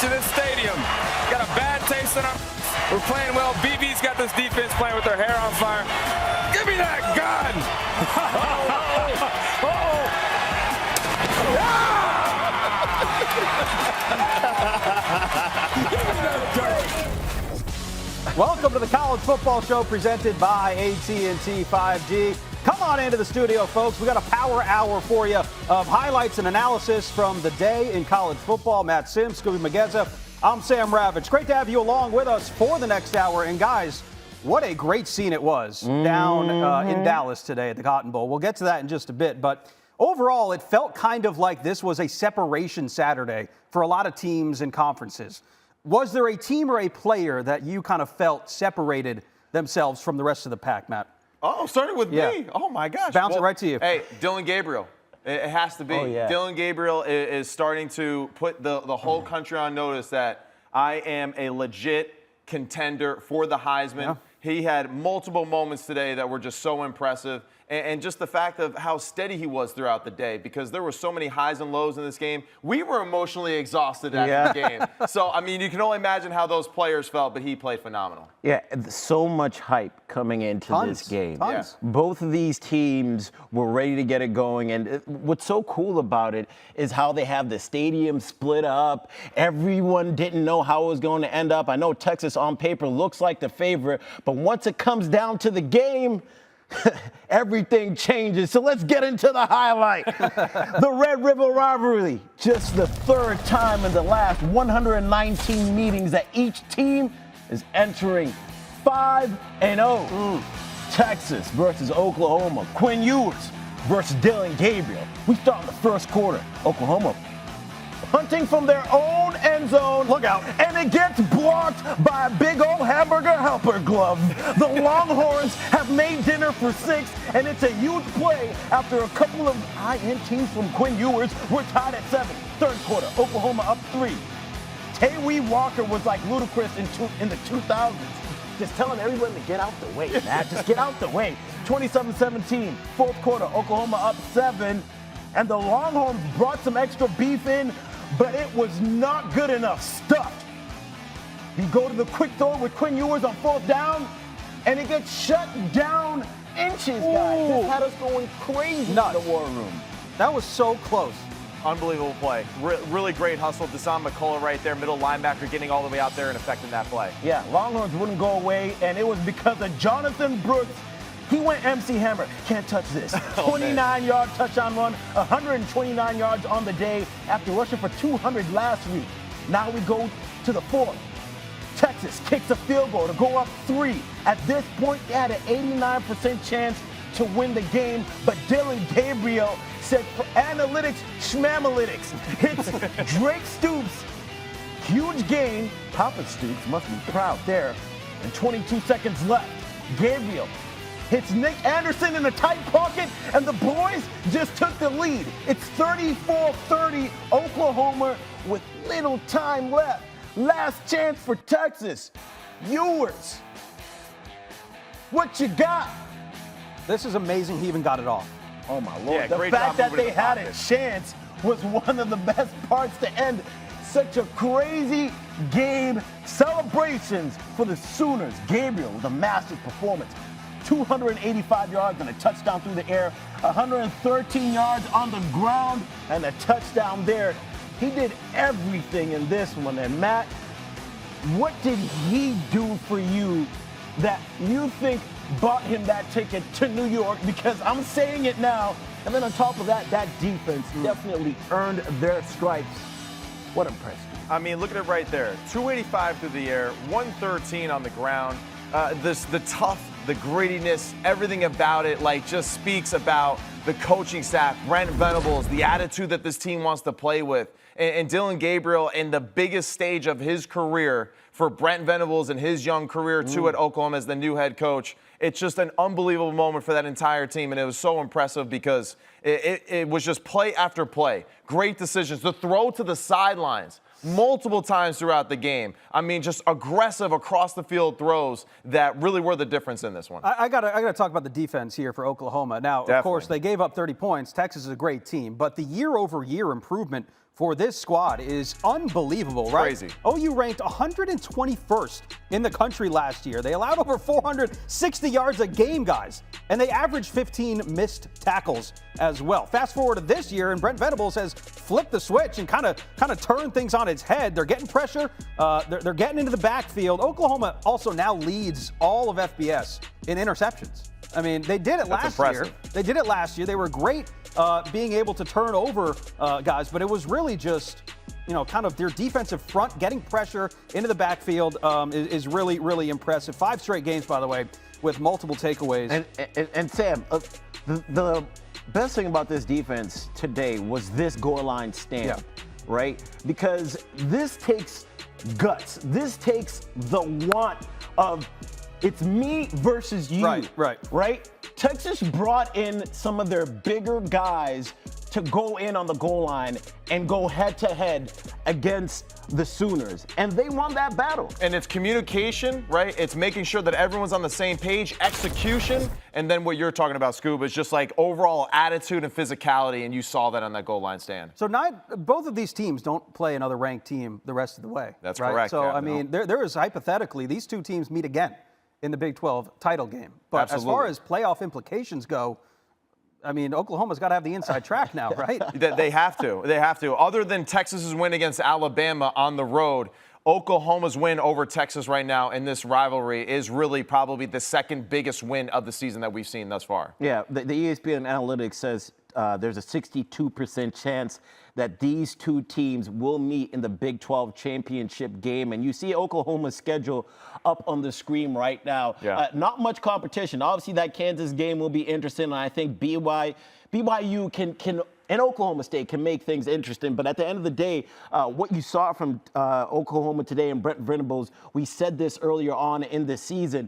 to this stadium. Got a bad taste in our. We're playing well. BB's got this defense playing with their hair on fire. Give me that gun! Welcome to the College Football Show presented by AT&T 5G. Come on into the studio, folks. We got a power hour for you of highlights and analysis from the day in college football. Matt Sims, Skubie Mageza. I'm Sam Ravech. Great to have you along with us for the next hour. And guys, what a great scene it was down in Dallas today at the Cotton Bowl. We'll get to that in just a bit. But overall, it felt kind of like this was a separation Saturday for a lot of teams and conferences. Was there a team or a player that you kind of felt separated themselves from the rest of the pack, Matt? Oh, started with me. Oh, my gosh. Bounce it right to you. Hey, Dillon Gabriel. It has to be. Oh, yeah. Dillon Gabriel is starting to put the whole country on notice that I am a legit contender for the Heisman. Yeah. He had multiple moments today that were just so impressive. And just the fact of how steady he was throughout the day, because there were so many highs and lows in this game. We were emotionally exhausted after the game. So, I mean, you can only imagine how those players felt, but he played phenomenal. Yeah, so much hype coming into this game. Tons. Both of these teams were ready to get it going. And what's so cool about it is how they have the stadium split up. Everyone didn't know how it was going to end up. I know Texas on paper looks like the favorite, but once it comes down to the game, everything changes. So let's get into the highlight. The Red River Rivalry, just the third time in the last 119 meetings that each team is entering 5-0. Texas versus Oklahoma. Quinn Ewers versus Dylan Gabriel. We start in the first quarter. Oklahoma punting from their own end zone. Look out. And it gets blocked by a big old hamburger helper glove. The Longhorns have made dinner for 6, and it's a huge play after a couple of INTs from Quinn Ewers. We're tied at 7. Third quarter, Oklahoma up 3. Tawee Walker was like ludicrous in the 2000s. Just telling everyone to get out the way, Matt. Just get out the way. 27-17. Fourth quarter, Oklahoma up 7. And the Longhorns brought some extra beef in, but it was not good enough. Stuffed. You go to the quick throw with Quinn Ewers on 4th down, and it gets shut down inches, guys. This had us going crazy in the war room. That was so close. Unbelievable play. Really great hustle. Deshaun McCullough right there, middle linebacker, getting all the way out there and affecting that play. Yeah, Longhorns wouldn't go away, and it was because of Jonathan Brooks. He went MC Hammer. Can't touch this. 29-yard touchdown run, 129 yards on the day after rushing for 200 last week. Now we go to the 4th. Texas kicks a field goal to go up 3. At this point, they had an 89% chance to win the game, but Dillon Gabriel said for analytics, schmamalytics. Hits Drake Stoops. Huge gain. Papa Stoops must be proud there. And 22 seconds left. Gabriel hits Nick Anderson in a tight pocket, and the boys just took the lead. It's 34-30 Oklahoma with little time left. Last chance for Texas. Ewers, what you got? This is amazing he even got it off. Oh, my Lord. Yeah, the great fact job that moving they in the had a pocket. chance was one of the best parts to end such a crazy game. Celebrations for the Sooners. Gabriel with a massive performance. 285 yards and a touchdown through the air, 113 yards on the ground, and a touchdown there. He did everything in this one. And Matt, what did he do for you that you think bought him that ticket to New York? Because I'm saying it now. And then on top of that, that defense definitely earned their stripes. What impressed you? I mean, look at it right there. 285 through the air, 113 on the ground. The tough, the grittiness, everything about it, like, just speaks about the coaching staff, Brent Venables, the attitude that this team wants to play with. And Dillon Gabriel, in the biggest stage of his career, for Brent Venables and his young career, too, at Oklahoma as the new head coach. It's just an unbelievable moment for that entire team, and it was so impressive because it was just play after play. Great decisions. The throw to the sidelines multiple times throughout the game. I mean, just aggressive across-the-field throws that really were the difference in this one. I gotta talk about the defense here for Oklahoma. Now, of course, they gave up 30 points. Texas is a great team, but the year-over-year improvement for this squad is unbelievable, right? Crazy. OU ranked 121st in the country last year. They allowed over 460 yards a game, guys, and they averaged 15 missed tackles as well. Fast forward to this year, and Brent Venables has flipped the switch and kind of turned things on its head. They're getting pressure. They're getting into the backfield. Oklahoma also now leads all of FBS in interceptions. I mean, they did it last year. They did it last year. They were great being able to turn over guys, but it was really just, kind of their defensive front getting pressure into the backfield is really, really impressive. 5 straight games, by the way, with multiple takeaways. And Sam, the best thing about this defense today was this goal line stand, right? Because this takes guts. This takes the want of it's me versus you. Right? Texas brought in some of their bigger guys to go in on the goal line and go head-to-head against the Sooners. And they won that battle. And it's communication, right? It's making sure that everyone's on the same page, execution, and then what you're talking about, Scoob, is just like overall attitude and physicality, and you saw that on that goal line stand. So both of these teams don't play another ranked team the rest of the way. That's right? correct. So, yeah, I mean, there is hypothetically, these two teams meet again in the Big 12 title game. But Absolutely. As far as playoff implications go, I mean, Oklahoma's got to have the inside track now, right? They have to. They have to. Other than Texas's win against Alabama on the road, Oklahoma's win over Texas right now in this rivalry is really probably the second biggest win of the season that we've seen thus far. Yeah, the ESPN analytics says there's a 62% chance that these two teams will meet in the Big 12 championship game. And you see Oklahoma's schedule up on the screen right now. Yeah. Not much competition. Obviously, that Kansas game will be interesting. And I think BYU can and Oklahoma State can make things interesting. But at the end of the day, what you saw from Oklahoma today and Brent Venables, we said this earlier on in the season,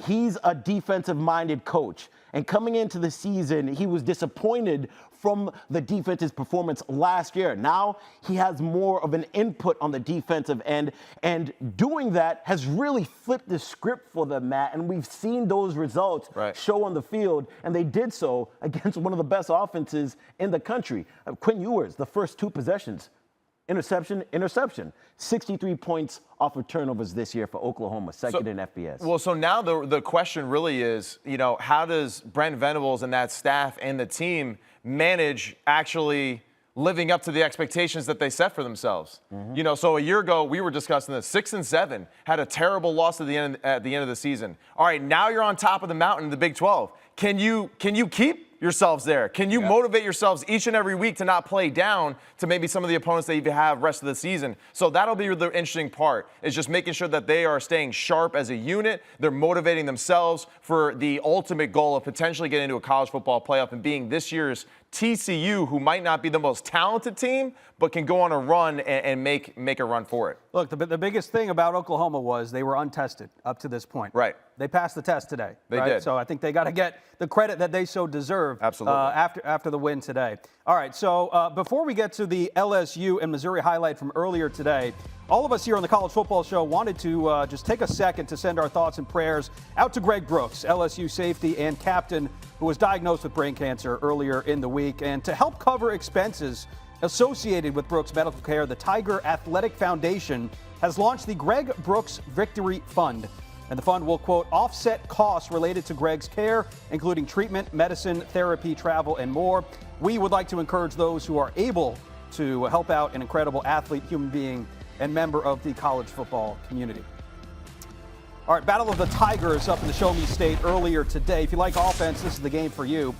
he's a defensive-minded coach. And coming into the season, he was disappointed from the defense's performance last year. Now he has more of an input on the defensive end, and doing that has really flipped the script for them, Matt. And we've seen those results show on the field, and they did so against one of the best offenses in the country. Quinn Ewers, the first 2 possessions, interception. 63 points off of turnovers this year for Oklahoma, second in FBS. Well, so now the question really is, how does Brent Venables and that staff and the team manage actually living up to the expectations that they set for themselves? Mm-hmm. So a year ago, we were discussing this. 6-7, had a terrible loss at the end of the season. All right, now you're on top of the mountain in the Big 12. Can you keep yourselves there? Can you motivate yourselves each and every week to not play down to maybe some of the opponents that you have rest of the season? So that'll be the interesting part, is just making sure that they are staying sharp as a unit. They're motivating themselves for the ultimate goal of potentially getting into a college football playoff and being this year's TCU, who might not be the most talented team, but can go on a run and make a run for it. Look, the biggest thing about Oklahoma was they were untested up to this point. Right. They passed the test today. They did. So I think they got to get the credit that they so deserve. Absolutely. After the win today. All right, so before we get to the LSU and Missouri highlight from earlier today, all of us here on the College Football Show wanted to just take a second to send our thoughts and prayers out to Greg Brooks, LSU safety and captain, who was diagnosed with brain cancer earlier in the week. And to help cover expenses associated with Brooks' medical care, the Tiger Athletic Foundation has launched the Greg Brooks Victory Fund. And the fund will, quote, offset costs related to Greg's care, including treatment, medicine, therapy, travel, and more. We would like to encourage those who are able to help out an incredible athlete, human being, and member of the college football community. All right, Battle of the Tigers up in the Show Me State earlier today. If you like offense, this is the game for you.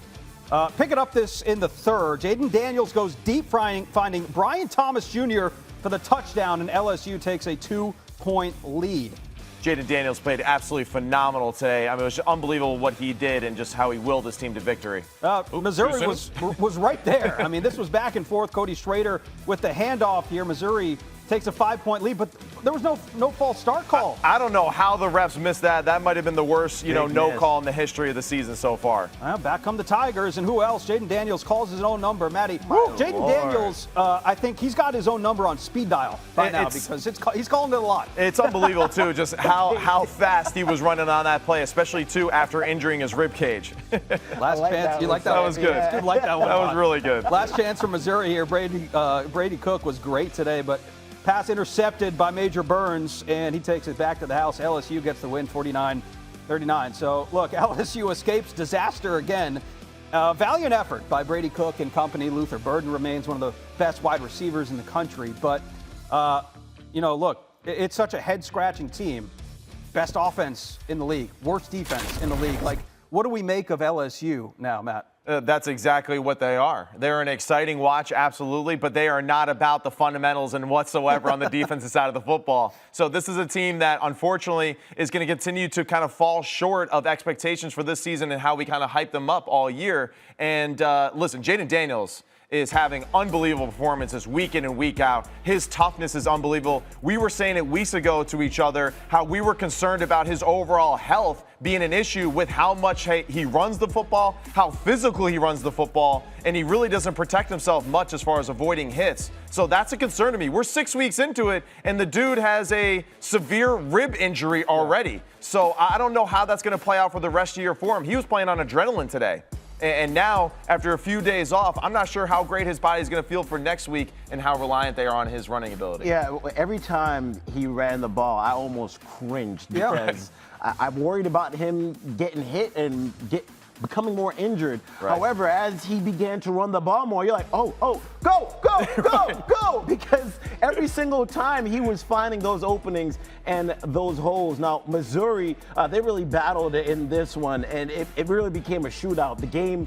Picking up this in the third, Jaden Daniels goes deep, finding Brian Thomas Jr. for the touchdown, and LSU takes a 2-point lead. Jaden Daniels played absolutely phenomenal today. I mean, it was just unbelievable what he did and just how he willed his team to victory. Missouri was right there. I mean, this was back and forth. Cody Schrader with the handoff here. Missouri takes a 5-point lead, but there was no false start call. I don't know how the refs missed that. That might have been the worst, no call in the history of the season so far. Well, back come the Tigers, and who else? Jaden Daniels calls his own number. Maddie, Jaden Daniels, I think he's got his own number on speed dial by now because he's calling it a lot. It's unbelievable, too, just how fast he was running on that play, especially, too, after injuring his rib cage. Last chance. You like that? That was good. Yeah. Like that one. That was really good. Last chance for Missouri here. Brady Cook was great today, but pass intercepted by Major Burns, and he takes it back to the house. LSU gets the win 49-39. So, look, LSU escapes disaster again. Valiant effort by Brady Cook and company. Luther Burden remains one of the best wide receivers in the country. But, look, it's such a head-scratching team. Best offense in the league, worst defense in the league. Like, what do we make of LSU now, Matt? That's exactly what they are. They're an exciting watch, absolutely, but they are not about the fundamentals and whatsoever on the defensive side of the football. So this is a team that, unfortunately, is going to continue to kind of fall short of expectations for this season and how we kind of hype them up all year. And listen, Jaden Daniels is having unbelievable performances week in and week out. His toughness is unbelievable. We were saying it weeks ago to each other how we were concerned about his overall health being an issue with how much he runs the football, how physical he runs the football, and he really doesn't protect himself much as far as avoiding hits. So that's a concern to me. We're 6 weeks into it, and the dude has a severe rib injury already. So I don't know how that's going to play out for the rest of the year for him. He was playing on adrenaline today. And now, after a few days off, I'm not sure how great his body's going to feel for next week and how reliant they are on his running ability. Yeah, every time he ran the ball, I almost cringed because I'm worried about him getting hit and becoming more injured. Right. However, as he began to run the ball more, you're like, go, because every single time he was finding those openings and those holes. Now, Missouri, they really battled in this one, and it really became a shootout. The game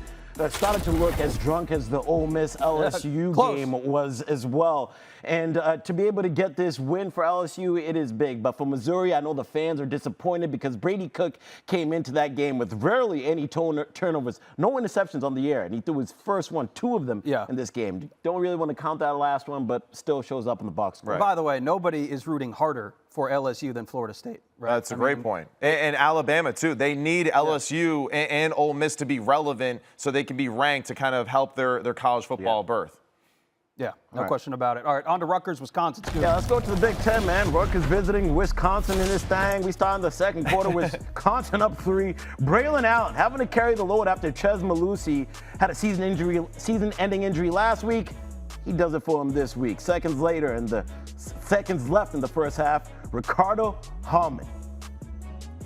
started to look as drunk as the Ole Miss LSU game was as well. And to be able to get this win for LSU, it is big. But for Missouri, I know the fans are disappointed because Brady Cook came into that game with rarely any turnovers, no interceptions on the air. And he threw his first one, 2 of them in this game. Don't really want to count that last one, but still shows up in the box score. Right. By the way, nobody is rooting harder for LSU than Florida State. Right? That's a great point. And Alabama, too. They need LSU and Ole Miss to be relevant so they can be ranked to kind of help their college football berth. Yeah, no question about it. All right, on to Rutgers, Wisconsin. Yeah, let's go to the Big Ten, man. Rutgers visiting Wisconsin in this thing. We start in the second quarter with Wisconsin up 3. Braylon Allen having to carry the load after Ches Malusi had a season-ending injury last week. He does it for him this week. Seconds left in the first half, Ricardo Hallman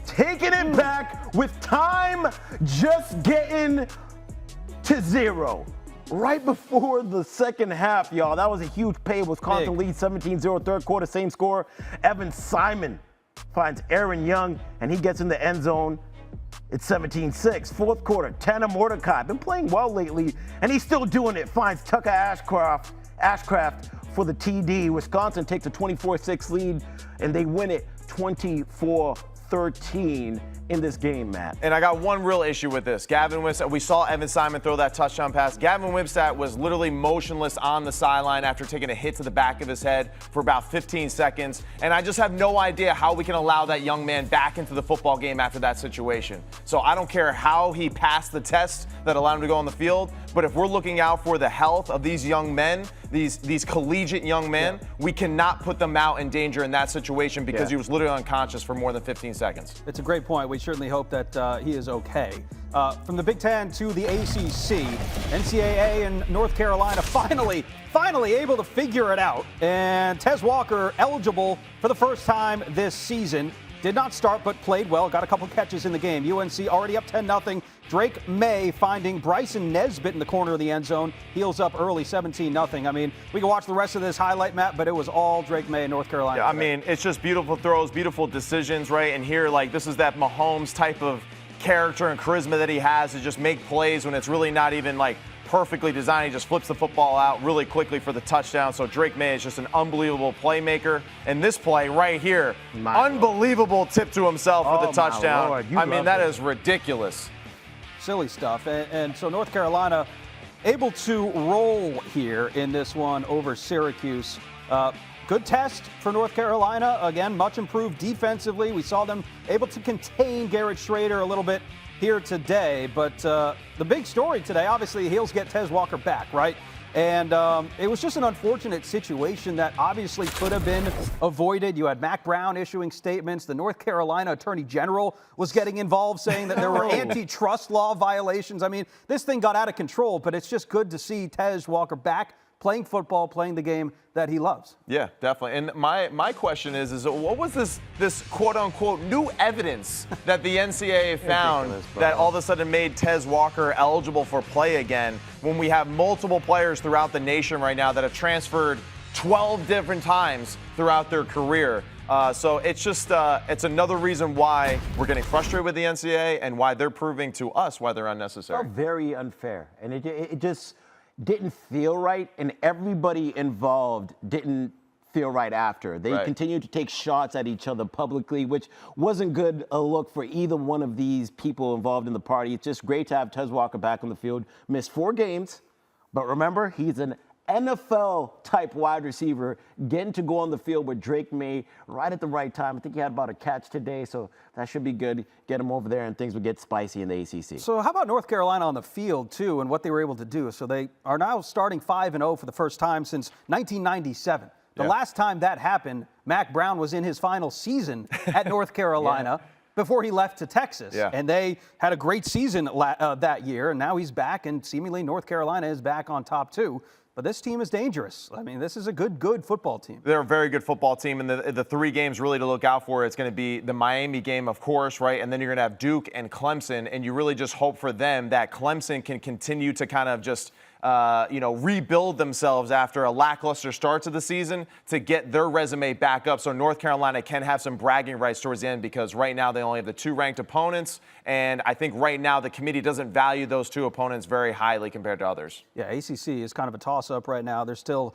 taking it back with time just getting to 0. Right before the second half, y'all. That was a huge pay. Wisconsin leads 17-0 third quarter, same score. Evan Simon finds Aaron Young, and he gets in the end zone. It's 17-6. Fourth quarter, Tanner Mordecai. Been playing well lately, and he's still doing it. Finds Tucker Ashcraft for the TD. Wisconsin takes a 24-6 lead, and they win it 24-13 in this game, Matt. And I got one real issue with this. Gavin Wimsatt, we saw Evan Simon throw that touchdown pass. Gavin Wimsatt was literally motionless on the sideline after taking a hit to the back of his head for about 15 seconds. And I just have no idea how we can allow that young man back into the football game after that situation. So I don't care how he passed the test that allowed him to go on the field, but if we're looking out for the health of these young men, these collegiate young men, we cannot put them out in danger in that situation because he was literally unconscious for more than 15 seconds. It's a great point. We certainly hope that he is okay. From the Big Ten to the ACC, NCAA and North Carolina finally able to figure it out. And Tez Walker eligible for the first time this season. Did not start, but played well. Got a couple catches in the game. UNC already up 10-0. Drake May finding Bryson Nesbitt in the corner of the end zone. Heels up early, 17-0. I mean, we can watch the rest of this highlight, Matt, but it was all Drake May in North Carolina. Yeah, I mean, it's just beautiful throws, beautiful decisions, right? And here, this is that Mahomes type of character and charisma that he has to just make plays when it's really not even, perfectly designed. He just flips the football out really quickly for the touchdown. So Drake May is just an unbelievable playmaker. And this play right here, unbelievable tip to himself for the touchdown. I mean, that is ridiculous. Silly stuff. And so North Carolina, able to roll here in this one over Syracuse. Good test for North Carolina. Again, much improved defensively. We saw them able to contain Garrett Schrader a little bit here today. But the big story today, obviously, Heels get Tez Walker back, right? And it was just an unfortunate situation that obviously could have been avoided. You had Mack Brown issuing statements. The North Carolina Attorney General was getting involved, saying that there were antitrust law violations. I mean, this thing got out of control, but it's just good to see Tez Walker back playing football, playing the game that he loves. Yeah, definitely. And my question is what was this quote-unquote new evidence that the NCAA found that all of a sudden made Tez Walker eligible for play again when we have multiple players throughout the nation right now that have transferred 12 different times throughout their career? So it's just it's another reason why we're getting frustrated with the NCAA and why they're proving to us why they're unnecessary. Very unfair. And it just didn't feel right, and everybody involved didn't feel right after. They continued to take shots at each other publicly, which wasn't good a look for either one of these people involved in the party. It's just great to have Tez Walker back on the field. Missed 4 games, but remember, he's an NFL-type wide receiver getting to go on the field with Drake May right at the right time. I think he had about a catch today, so that should be good. Get him over there, and things will get spicy in the ACC. So how about North Carolina on the field, too, and what they were able to do? So they are now starting 5-0 for the first time since 1997. The last time that happened, Mack Brown was in his final season at North Carolina. Before he left to Texas. And they had a great season that year, and now he's back, and seemingly North Carolina is back on top, too. But this team is dangerous. I mean, this is a good football team. They're a very good football team, and the 3 games really to look out for, it's going to be the Miami game, of course, right? And then you're going to have Duke and Clemson, and you really just hope for them that Clemson can continue to kind of just rebuild themselves after a lackluster start to the season to get their resume back up so North Carolina can have some bragging rights towards the end, because right now they only have the 2 ranked opponents, and I think right now the committee doesn't value those 2 opponents very highly compared to others. Yeah, ACC is kind of a toss-up right now. There's still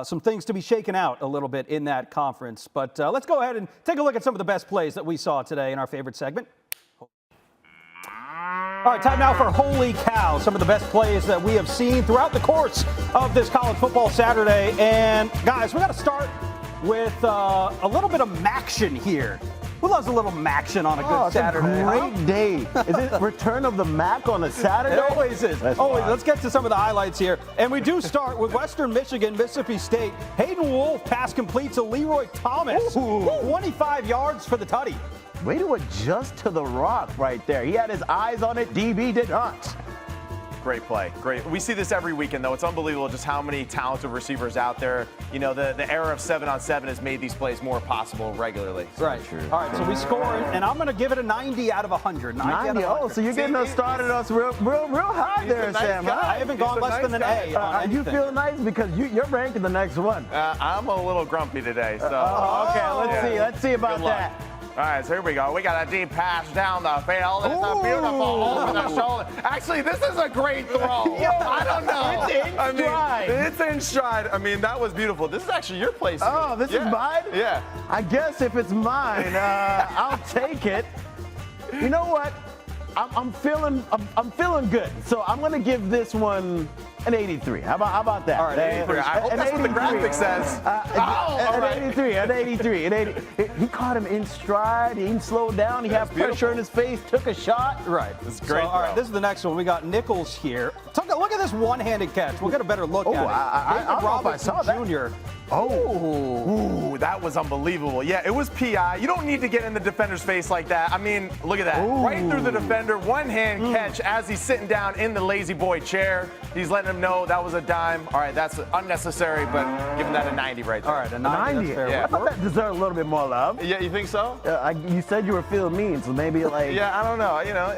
some things to be shaken out a little bit in that conference. But let's go ahead and take a look at some of the best plays that we saw today in our favorite segment. All right, time now for Holy Cow, some of the best plays that we have seen throughout the course of this college football Saturday. And, guys, we got to start with a little bit of Maction here. Who loves a little Maction on a good Saturday? It's a great day. Is it return of the Mac on a Saturday? It always is. Always. Let's get to some of the highlights here. And we do start with Western Michigan, Mississippi State. Hayden Wolf pass complete to Leroy Thomas. 25 yards for the tutty. Way to adjust to the rock right there. He had his eyes on it. DB did not. Great play. Great. We see this every weekend, though. It's unbelievable just how many talented receivers out there. You know, the era of 7-on-7 has made these plays more possible regularly. Right. All right, so we score, and I'm going to give it a 90 out of 100. 90 out of 100. Oh, so you're getting us started us real high there, Sam. I haven't gone less than an A on anything. You feel nice because you're ranked in the next one. I'm a little grumpy today, so. Okay, let's see about that. All right, so here we go. We got a deep pass down the field. It's a beautiful over the shoulder. Actually, this is a great throw. I don't know. It's in stride. It's in stride. I mean, that was beautiful. This is actually your place. Oh, this is mine? Yeah. I guess if it's mine, I'll take it. You know what? I'm feeling good. So I'm gonna give this one an 83. How about that? All right, 83. I hope that's what the graphic says. An 83. He caught him in stride. He didn't slow down. He had pressure in his face. Took a shot. Right. It's great. So, all right, this is the next one. We got Nichols here. Look at this one-handed catch. We'll get a better look at it. I don't know if I saw that. Jr. Ooh, that was unbelievable. Yeah, it was PI. You don't need to get in the defender's face like that. I mean, look at that. Right through the defender, one-hand catch as he's sitting down in the lazy boy chair. He's letting him know that was a dime. All right, that's unnecessary, but give him that a 90 right there. All right, a 90. That's fair. Yeah. I thought that deserved a little bit more love. Yeah, you think so? You said you were feeling mean, so maybe like. Yeah, I don't know. You know,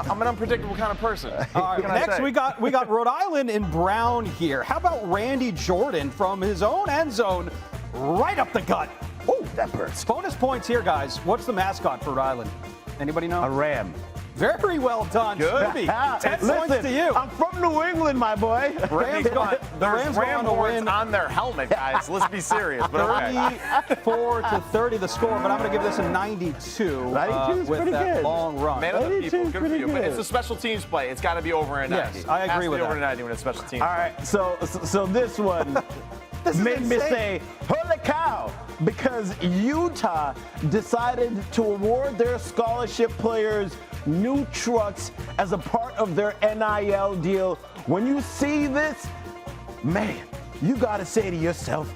I'm an unpredictable kind of person. All right, next we got Rhode Island in Brown here. How about Randy Jordan from his own end zone, right up the gut? Oh, that hurts. Bonus points here, guys. What's the mascot for Rhode Island? Anybody know? A ram. Very well done. Good. Skubie, 10 points to you. I'm from New England, my boy. Rams go, the Rams go on to win on their helmet, guys. Let's be serious. But okay. 34-30 the score, but I'm going to give this a 92. 92 is with pretty that good. long run. Man of the 92 people, is good for pretty you. But good. it's a special teams play. It's got to be over a 90. Yes, I agree with over that. a 90 when it's special teams. All right, so this one made me say, holy cow, because Utah decided to award their scholarship players new trucks as a part of their NIL deal. When you see this, man, you got to say to yourself,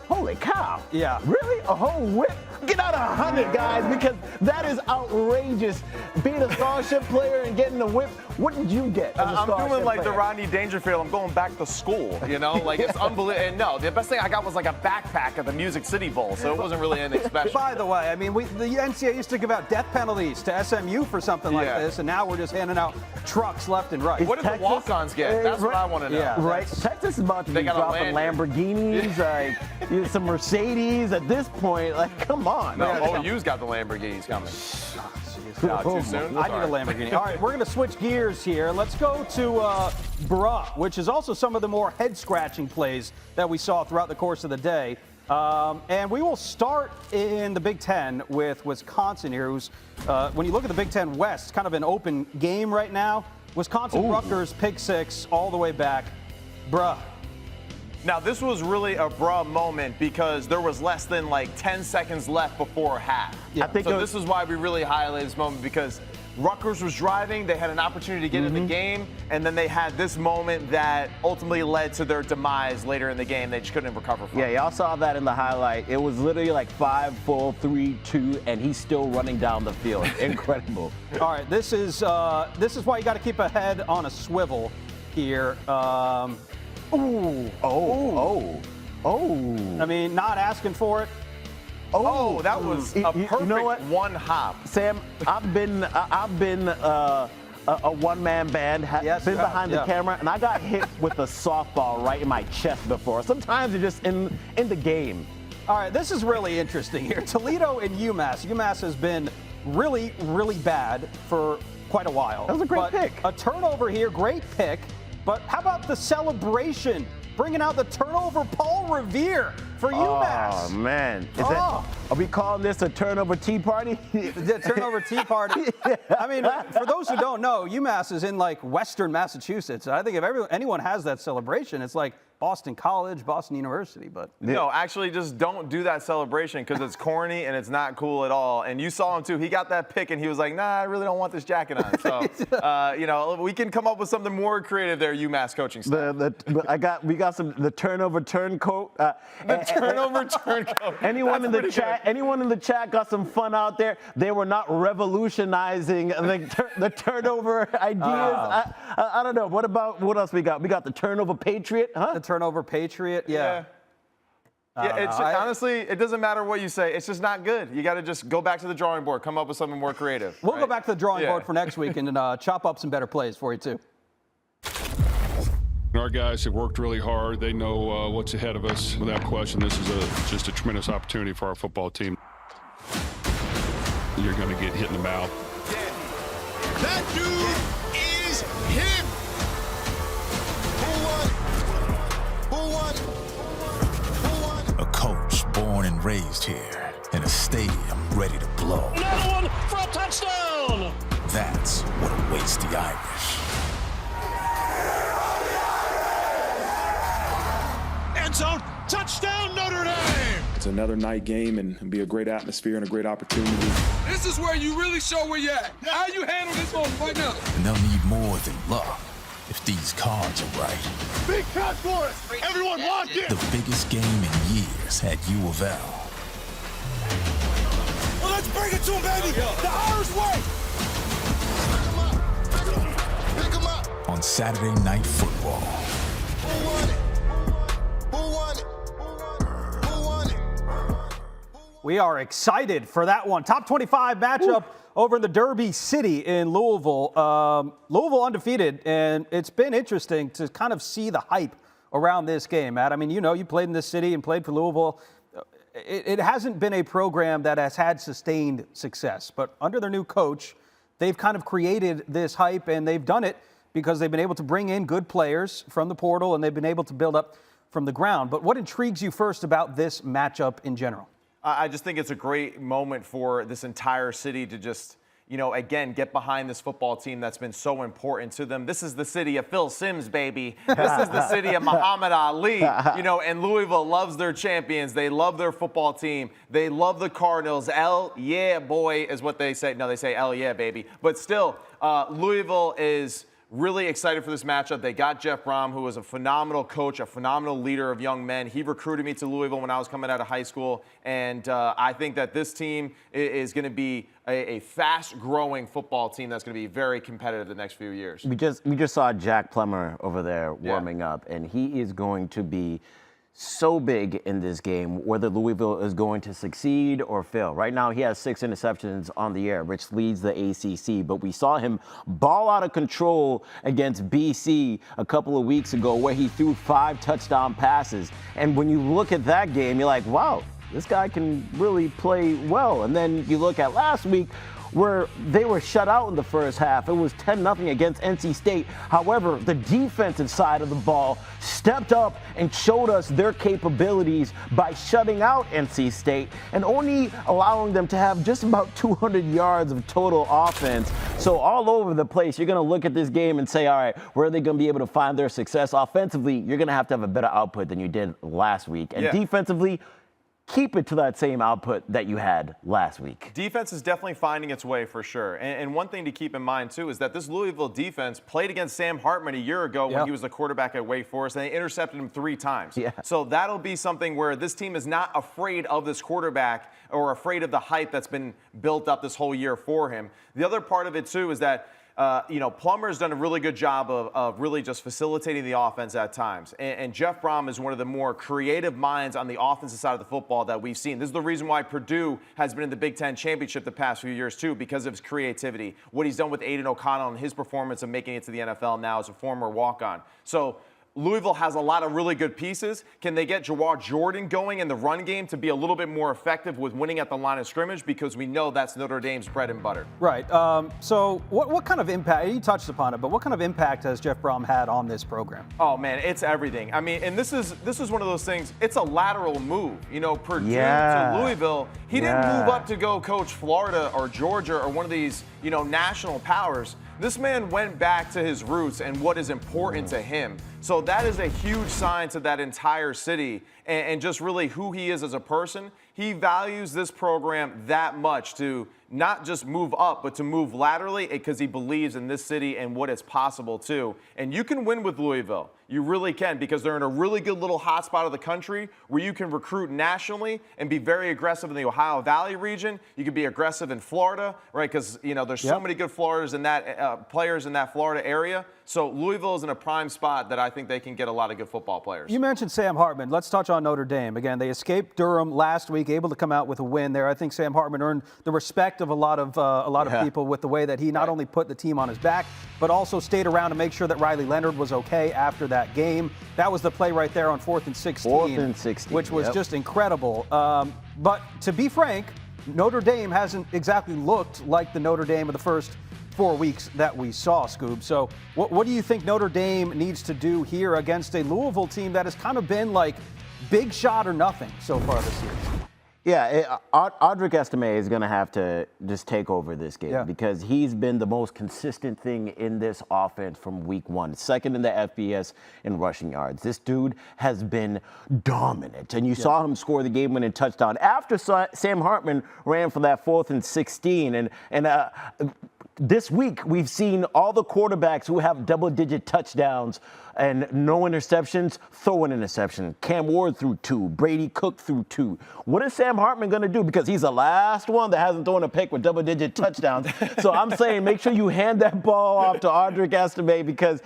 holy cow. Yeah. Really? A whole whip? Get out 100, guys, because that is outrageous. Being a scholarship player and getting a whip, what did you get as a I'm scholarship doing like player? the Rodney Dangerfield. I'm going back to school, you know? Like, it's unbelievable. And no, the best thing I got was like a backpack at the Music City Bowl, so it wasn't really anything special. By the way, I mean, the NCAA used to give out death penalties to SMU for something like this, and now we're just handing out trucks left and right. What did the walk-ons get? That's what I want to know. Yeah. Right, Texas is about to be dropping Lamborghinis, like some Mercedes. At this point, like, come on. No, OU's got the Lamborghinis coming. No, too soon? I need a Lamborghini. All right, we're going to switch gears here. Let's go to Bruh, which is also some of the more head-scratching plays that we saw throughout the course of the day. And we will start in the Big Ten with Wisconsin here, who's, when you look at the Big Ten West, kind of an open game right now. Wisconsin, Rutgers, pick six all the way back. Bruh. Now, this was really a bruh moment because there was less than like 10 seconds left before half. Yeah. So this is why we really highlighted this moment, because Rutgers was driving, they had an opportunity to get in the game, and then they had this moment that ultimately led to their demise later in the game. They just couldn't recover from. Yeah, y'all saw that in the highlight. It was literally like 5, 4, 3, 2, and he's still running down the field. Incredible. All right, this is why you got to keep a head on a swivel here. I mean, not asking for it. Oh, that was a perfect you know what? one hop. Sam, I've been a one-man band, been behind the camera, and I got hit with a softball right in my chest before. Sometimes you're just in the game. All right, this is really interesting here. Toledo and UMass. UMass has been really, really bad for quite a while. That was a great pick. A turnover here, great pick. But how about the celebration? Bringing out the turnover Paul Revere for UMass. Oh, man. Are we calling this a turnover tea party? The turnover tea party. I mean, for those who don't know, UMass is in like Western Massachusetts. I think if anyone has that celebration, it's like Boston College, Boston University, but no, actually, just don't do that celebration because it's corny and it's not cool at all. And you saw him too. He got that pick and he was like, "Nah, I really don't want this jacket on." So, we can come up with something more creative there, UMass coaching staff. We got the turnover turncoat. The turnover turncoat. Anyone in the chat got some fun out there. They were not revolutionizing the turnover ideas. I don't know. What else we got? We got the turnover patriot, huh? The turnover patriot, yeah. Honestly, it doesn't matter what you say. It's just not good. You got to just go back to the drawing board, come up with something more creative. We'll go back to the drawing board for next week and chop up some better plays for you, too. Our guys have worked really hard. They know what's ahead of us. Without question, this is just a tremendous opportunity for our football team. You're going to get hit in the mouth. That dude is him. Who won? A coach born and raised here in a stadium ready to blow. Another one for a touchdown. That's what awaits the Irish. End zone, touchdown Notre Dame. It's another night game and it'll be a great atmosphere and a great opportunity. This is where you really show where you're at. How you handle this one right now. And they'll need more than luck if these cards are right. Big catch for us. Everyone locked in. The biggest game in years at U of L. Well, let's bring it to him, baby. The Irish way. Pick him up. On Saturday Night Football. Who won it? Who won it? Who won it? We are excited for that one. Top 25 matchup over in the Derby City in Louisville. Louisville undefeated, and it's been interesting to kind of see the hype around this game, Matt. I mean, you played in this city and played for Louisville. It hasn't been a program that has had sustained success, but under their new coach, they've kind of created this hype, and they've done it because they've been able to bring in good players from the portal, and they've been able to build up from the ground. But what intrigues you first about this matchup in general? I just think it's a great moment for this entire city to just, again, get behind this football team that's been so important to them. This is the city of Phil Simms, baby. This is the city of Muhammad Ali. And Louisville loves their champions. They love their football team. They love the Cardinals. Yeah, boy, is what they say. No, they say yeah, baby. But still, Louisville is really excited for this matchup. They got Jeff Brom, who was a phenomenal coach, a phenomenal leader of young men. He recruited me to Louisville when I was coming out of high school, and I think that this team is going to be a fast-growing football team that's going to be very competitive the next few years. We just saw Jack Plummer over there warming up, and he is going to be so big in this game, whether Louisville is going to succeed or fail. Right now, he has 6 interceptions on the air, which leads the ACC. But we saw him ball out of control against BC a couple of weeks ago, where he threw 5 touchdown passes. And when you look at that game, you're like, wow, this guy can really play well. And then you look at last week, where they were shut out in the first half. It was 10-0 against NC State. However, the defensive side of the ball stepped up and showed us their capabilities by shutting out NC State and only allowing them to have just about 200 yards of total offense. So all over the place, you're going to look at this game and say, all right, where are they going to be able to find their success? Offensively, you're going to have a better output than you did last week. And defensively, keep it to that same output that you had last week. Defense is definitely finding its way for sure. And one thing to keep in mind, too, is that this Louisville defense played against Sam Hartman a year ago when he was the quarterback at Wake Forest, and they intercepted him 3 times. So that'll be something where this team is not afraid of this quarterback or afraid of the hype that's been built up this whole year for him. The other part of it, too, is that Plummer's done a really good job of really just facilitating the offense at times. And Jeff Brom is one of the more creative minds on the offensive side of the football that we've seen. This is the reason why Purdue has been in the Big Ten championship the past few years, too, because of his creativity. What he's done with Aiden O'Connell and his performance of making it to the NFL now as a former walk-on. So Louisville has a lot of really good pieces. Can they get Jawad Jordan going in the run game to be a little bit more effective with winning at the line of scrimmage? Because we know that's Notre Dame's bread and butter. Right. So what kind of impact, you touched upon it, but what kind of impact has Jeff Brom had on this program? Oh, man, it's everything. I mean, and this is one of those things, it's a lateral move. Purdue to Louisville, he didn't move up to go coach Florida or Georgia or one of these, national powers. This man went back to his roots and what is important to him. So that is a huge sign to that entire city and just really who he is as a person. He values this program that much to not just move up, but to move laterally because he believes in this city and what is possible too. And you can win with Louisville. You really can, because they're in a really good little hotspot of the country where you can recruit nationally and be very aggressive in the Ohio Valley region. You can be aggressive in Florida, right? Because, there's so many good players in that Florida area. So Louisville is in a prime spot that I think they can get a lot of good football players. You mentioned Sam Hartman. Let's touch on Notre Dame. Again, they escaped Durham last week, able to come out with a win there. I think Sam Hartman earned the respect of a lot of people with the way that he not only put the team on his back, but also stayed around to make sure that Riley Leonard was okay after that game. That was the play right there on 4th and 16. 4th and 16. Which was just incredible. But to be frank, Notre Dame hasn't exactly looked like the Notre Dame of the first 4 weeks that we saw, Scoob. So what do you think Notre Dame needs to do here against a Louisville team that has kind of been like big shot or nothing so far this year? Yeah, Audric Estime is going to have to just take over this game because he's been the most consistent thing in this offense from week 1. Second in the FBS in rushing yards. This dude has been dominant, and you saw him score the game-winning touchdown after Sam Hartman ran for that 4th and 16. And this week, we've seen all the quarterbacks who have double-digit touchdowns and no interceptions throw an interception. Cam Ward threw 2. Brady Cook threw 2. What is Sam Hartman going to do? Because he's the last one that hasn't thrown a pick with double-digit touchdowns. So I'm saying make sure you hand that ball off to Audric Estime because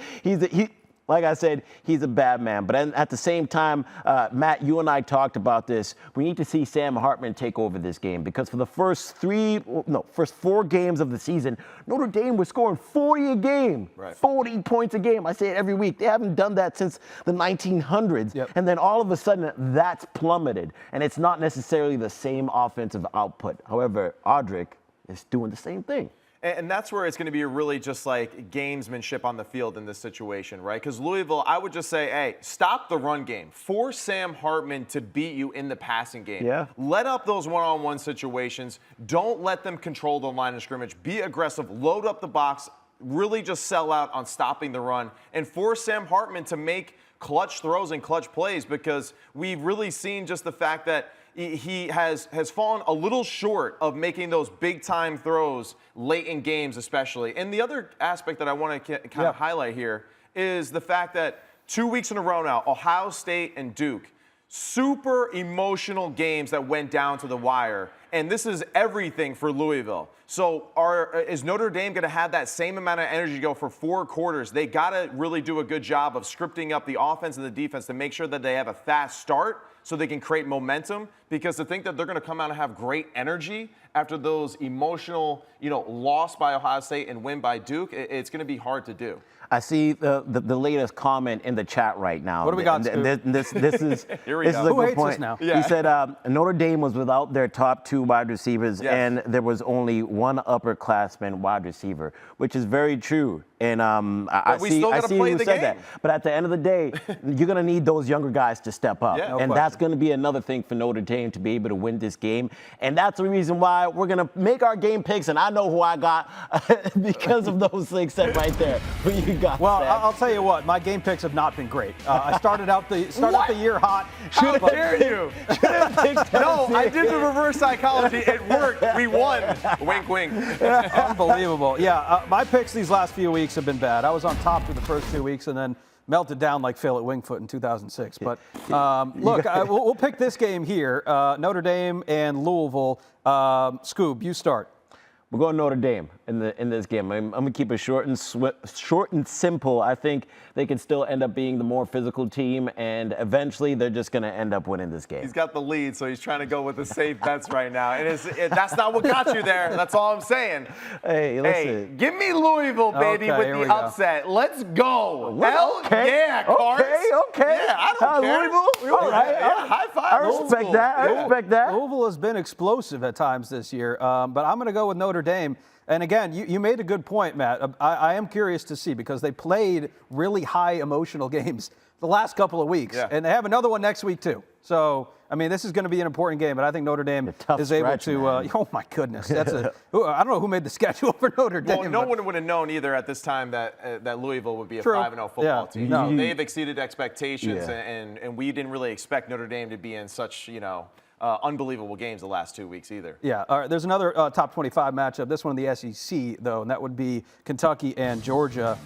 like I said, he's a bad man. But at the same time, Matt, you and I talked about this. We need to see Sam Hartman take over this game because for the first 4 games of the season, Notre Dame was scoring 40 a game, 40 points a game. I say it every week. They haven't done that since the 1900s. And then all of a sudden, that's plummeted. And it's not necessarily the same offensive output. However, Audric is doing the same thing. And that's where it's going to be really just like gamesmanship on the field in this situation, right? Because Louisville, I would just say, hey, stop the run game. Force Sam Hartman to beat you in the passing game. Yeah. Let up those one-on-one situations. Don't let them control the line of scrimmage. Be aggressive. Load up the box. Really just sell out on stopping the run. And force Sam Hartman to make clutch throws and clutch plays, because we've really seen just the fact that he has fallen a little short of making those big-time throws late in games especially. And the other aspect that I want to kind of highlight here is the fact that 2 weeks in a row now, Ohio State and Duke, super emotional games that went down to the wire. And this is everything for Louisville. So is Notre Dame going to have that same amount of energy to go for 4 quarters? They got to really do a good job of scripting up the offense and the defense to make sure that they have a fast start so they can create momentum, because to think that they're going to come out and have great energy after those emotional, loss by Ohio State and win by Duke, it's going to be hard to do. I see the latest comment in the chat right now. What do we got, Stu? This is Here we this go. is a Who good hates point. us now? Yeah. He said Notre Dame was without their top 2 wide receivers, Yes. and there was only one upperclassman wide receiver, which is very true. And I we see still gotta play who the said game. that. But at the end of the day, you're going to need those younger guys to step up. Yeah, no and that's going to be another thing for Notre Dame to be able to win this game. And that's the reason why we're going to make our game picks. And I know who I got because of those things said right there. Who you got? Well, Sam? I'll tell you what, my game picks have not been great. I started out the year hot. How dare you? No, I did the reverse psychology. It worked. We won. Wink, wink. Unbelievable. Yeah, my picks these last few weeks have been bad. I was on top for the first 2 weeks and then melted down like Phil at Wingfoot in 2006. But look, we'll pick this game here, Notre Dame and Louisville. Scoob, you start. We're going Notre Dame in this game. I'm going to keep it short and simple. I think they can still end up being the more physical team, and eventually they're just going to end up winning this game. He's got the lead, so he's trying to go with the safe bets right now. And that's not what got you there. That's all I'm saying. Hey, listen. Hey, give me Louisville, baby, Okay, with here the we go. upset. Let's go. Hell yeah, Cards. Okay. Yeah, I don't care. Louisville? All right. Yeah, high five. I respect that. I respect that. Louisville has been explosive at times this year, but I'm going to go with Notre Dame. And again, you made a good point, Matt. I am curious to see, because they played really high emotional games the last couple of weeks. Yeah. And they have another one next week, too. So, I mean, this is going to be an important game, but I think Notre Dame is able to. Oh, my goodness. I don't know who made the schedule for Notre Dame. Well, no one would have known either at this time that Louisville would be a True. 5-0 football team. No. They've exceeded expectations, and we didn't really expect Notre Dame to be in such, unbelievable games the last 2 weeks either. Yeah, all right, there's another top 25 matchup. This one in the SEC, though, and that would be Kentucky and Georgia.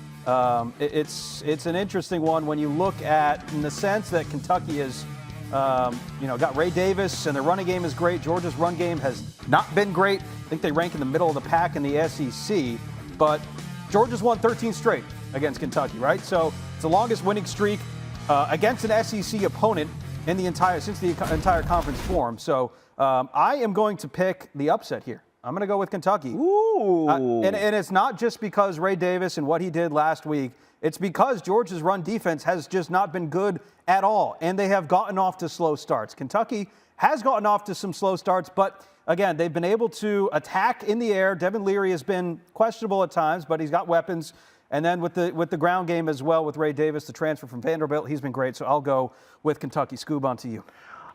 It's an interesting one when you look at, in the sense that Kentucky is, got Ray Davis, and their running game is great. Georgia's run game has not been great. I think they rank in the middle of the pack in the SEC, but Georgia's won 13 straight against Kentucky, right? So it's the longest winning streak against an SEC opponent since the entire conference formed. So I am going to pick the upset here. I'm going to go with Kentucky. Ooh. And it's not just because Ray Davis and what he did last week. It's because Georgia's run defense has just not been good at all, and they have gotten off to slow starts. Kentucky has gotten off to some slow starts, but again, they've been able to attack in the air. Devin Leary has been questionable at times, but he's got weapons. And then with the ground game as well, with Ray Davis, the transfer from Vanderbilt, he's been great. So I'll go with Kentucky. Scoob, on to you.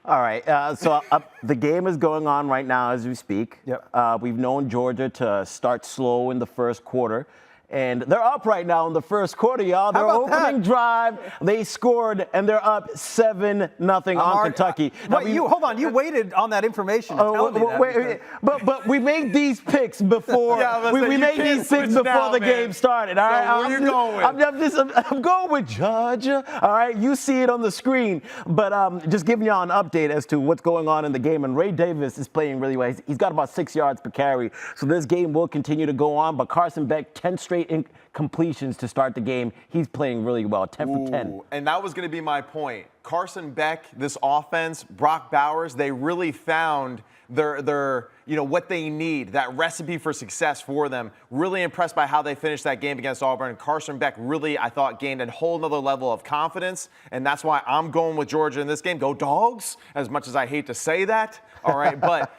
All right. So the game is going on right now as we speak. Yep. We've known Georgia to start slow in the first quarter. And they're up right now in the first quarter, y'all. Their opening drive, they scored, and they're up 7-0 on Kentucky. Hold on. You waited on that information to tell me that. Wait, but we made these picks before. We made these picks before the game started. All right. So where you going with? I'm going with Georgia. All right. You see it on the screen, but just giving y'all an update as to what's going on in the game. And Ray Davis is playing really well. He's got about 6 yards per carry. So this game will continue to go on. But Carson Beck, 10 straight completions to start the game. He's playing really well, 10 for 10. And that was going to be my point. Carson Beck, this offense, Brock Bowers, they really found their what they need, that recipe for success for them. Really impressed by how they finished that game against Auburn. Carson Beck really, I thought, gained a whole nother level of confidence, and that's why I'm going with Georgia in this game. Go Dogs, as much as I hate to say that. All right, but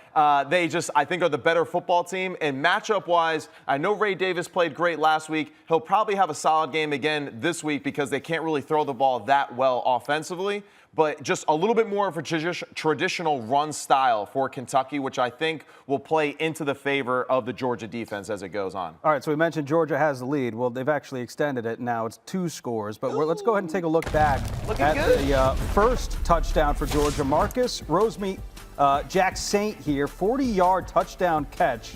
they just, I think, are the better football team. And matchup-wise, I know Ray Davis played great last week. He'll probably have a solid game again this week because they can't really throw the ball that well offensively. But just a little bit more of a traditional run style for Kentucky, which I think will play into the favor of the Georgia defense as it goes on. All right, so we mentioned Georgia has the lead. Well, they've actually extended it. Now it's 2 scores. But let's go ahead and take a look back at the first touchdown for Georgia. Marcus Rosemeat Jack Saint here, 40-yard touchdown catch.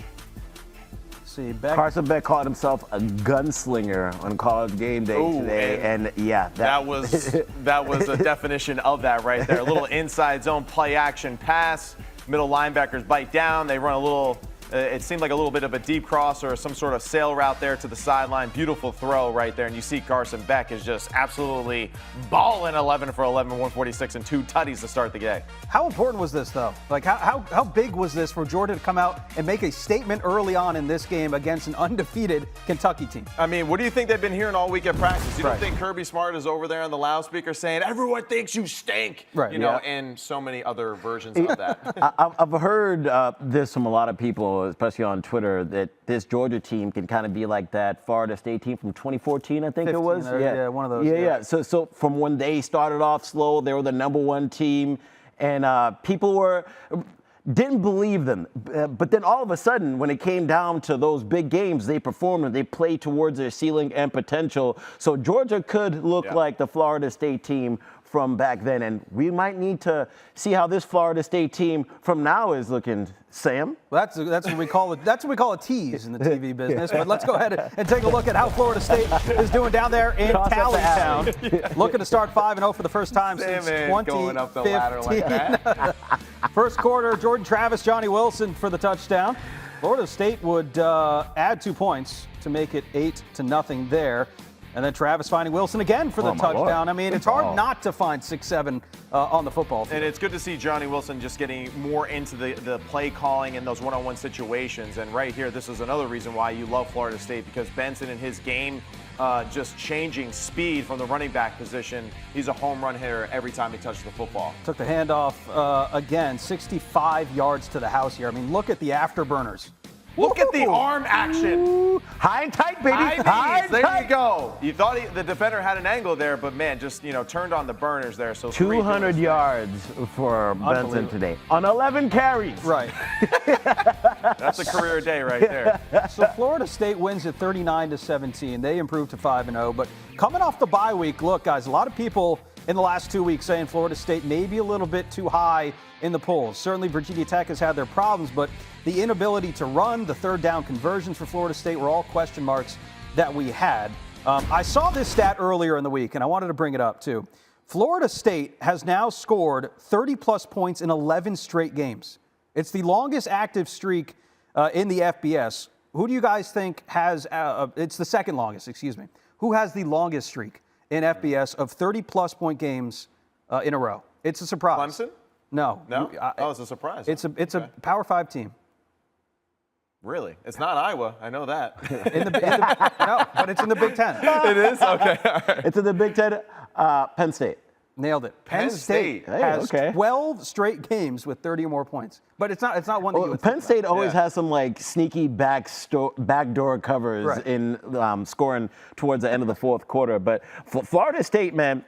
See, Carson Beck called himself a gunslinger on College Game Day today, and yeah, that was a definition of that right there. A little inside zone play action pass, middle linebackers bite down, they run a little. It seemed like a little bit of a deep cross or some sort of sail route there to the sideline. Beautiful throw right there. And you see Carson Beck is just absolutely balling 11 for 11, 146, and 2 tutties to start the game. How important was this, though? Like, how big was this for Georgia to come out and make a statement early on in this game against an undefeated Kentucky team? I mean, what do you think they've been hearing all week at practice? You don't think Kirby Smart is over there on the loudspeaker saying, everyone thinks you stink, and so many other versions of that. I've heard this from a lot of people, especially on Twitter, that this Georgia team can kind of be like that Florida State team from 2014, I think 15, it was. Yeah, one of those. Yeah. So from when they started off slow, they were the #1 team, and people didn't believe them. But then all of a sudden, when it came down to those big games, they performed and they played towards their ceiling and potential. So Georgia could look like the Florida State team from back then, and we might need to see how this Florida State team from now is looking. Sam? Well, that's what we call it. That's what we call a tease in the TV business. But let's go ahead and take a look at how Florida State is doing down there in Callitown. Looking to start 5-0 for the first time since 2015. Going up the ladder like that. First quarter, Jordan Travis, Johnny Wilson for the touchdown. Florida State would add 2 points to make it 8-0 there. And then Travis finding Wilson again for the touchdown. Lord. I mean, it's hard not to find 6-7 on the football field. And it's good to see Johnny Wilson just getting more into the play calling in those one-on-one situations. And right here, this is another reason why you love Florida State, because Benson in his game just changing speed from the running back position. He's a home run hitter every time he touches the football. Took the handoff again, 65 yards to the house here. I mean, look at the afterburners. Look at the arm action. High and tight, baby. High knees. There you go. You thought the defender had an angle there, but man, just turned on the burners there. So 200 yards for Benson today on 11 carries. Right. That's a career day right there. So Florida State wins at 39-17. They improved to 5-0. But coming off the bye week, look, guys, a lot of people in the last 2 weeks saying Florida State may be a little bit too high in the polls. Certainly Virginia Tech has had their problems, but the inability to run, the third down conversions for Florida State were all question marks that we had. I saw this stat earlier in the week, and I wanted to bring it up too. Florida State has now scored 30-plus points in 11 straight games. It's the longest active streak in the FBS. Who do you guys think has, it's the second longest, excuse me. Who has the longest streak in FBS of 30-plus point games in a row? It's a surprise. Clemson? No. It's a surprise. It's a Power 5 team. Really? It's not Iowa. I know that. No, but it's in the Big Ten. It is? Okay. All right. It's in the Big Ten. Penn State. Nailed it. Penn State Hey, has 12 straight games with 30 or more points. But it's not one that you would Penn think State about. always has some like sneaky backdoor covers in scoring towards the end of the fourth quarter. But for Florida State, man,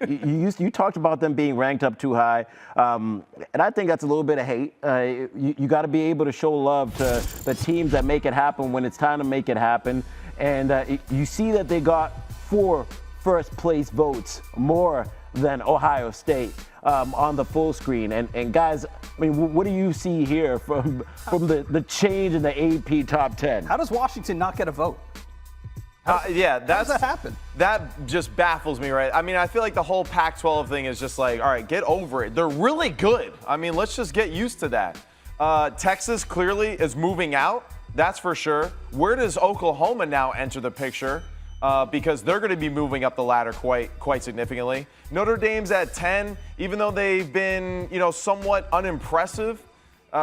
you talked about them being ranked up too high. And I think that's a little bit of hate. You got to be able to show love to the teams that make it happen when it's time to make it happen. And you see that they got 4 first place votes more than Ohio State on the full screen. And guys, I mean, what do you see here from the change in the AP top 10? How does Washington not get a vote? How does that happen? That just baffles me, right? I mean, I feel like the whole Pac-12 thing is just like, all right, get over it. They're really good. I mean, let's just get used to that. Texas clearly is moving out. That's for sure. Where does Oklahoma now enter the picture? because they're going to be moving up the ladder quite significantly. Notre Dame's at 10, even though they've been, somewhat unimpressive.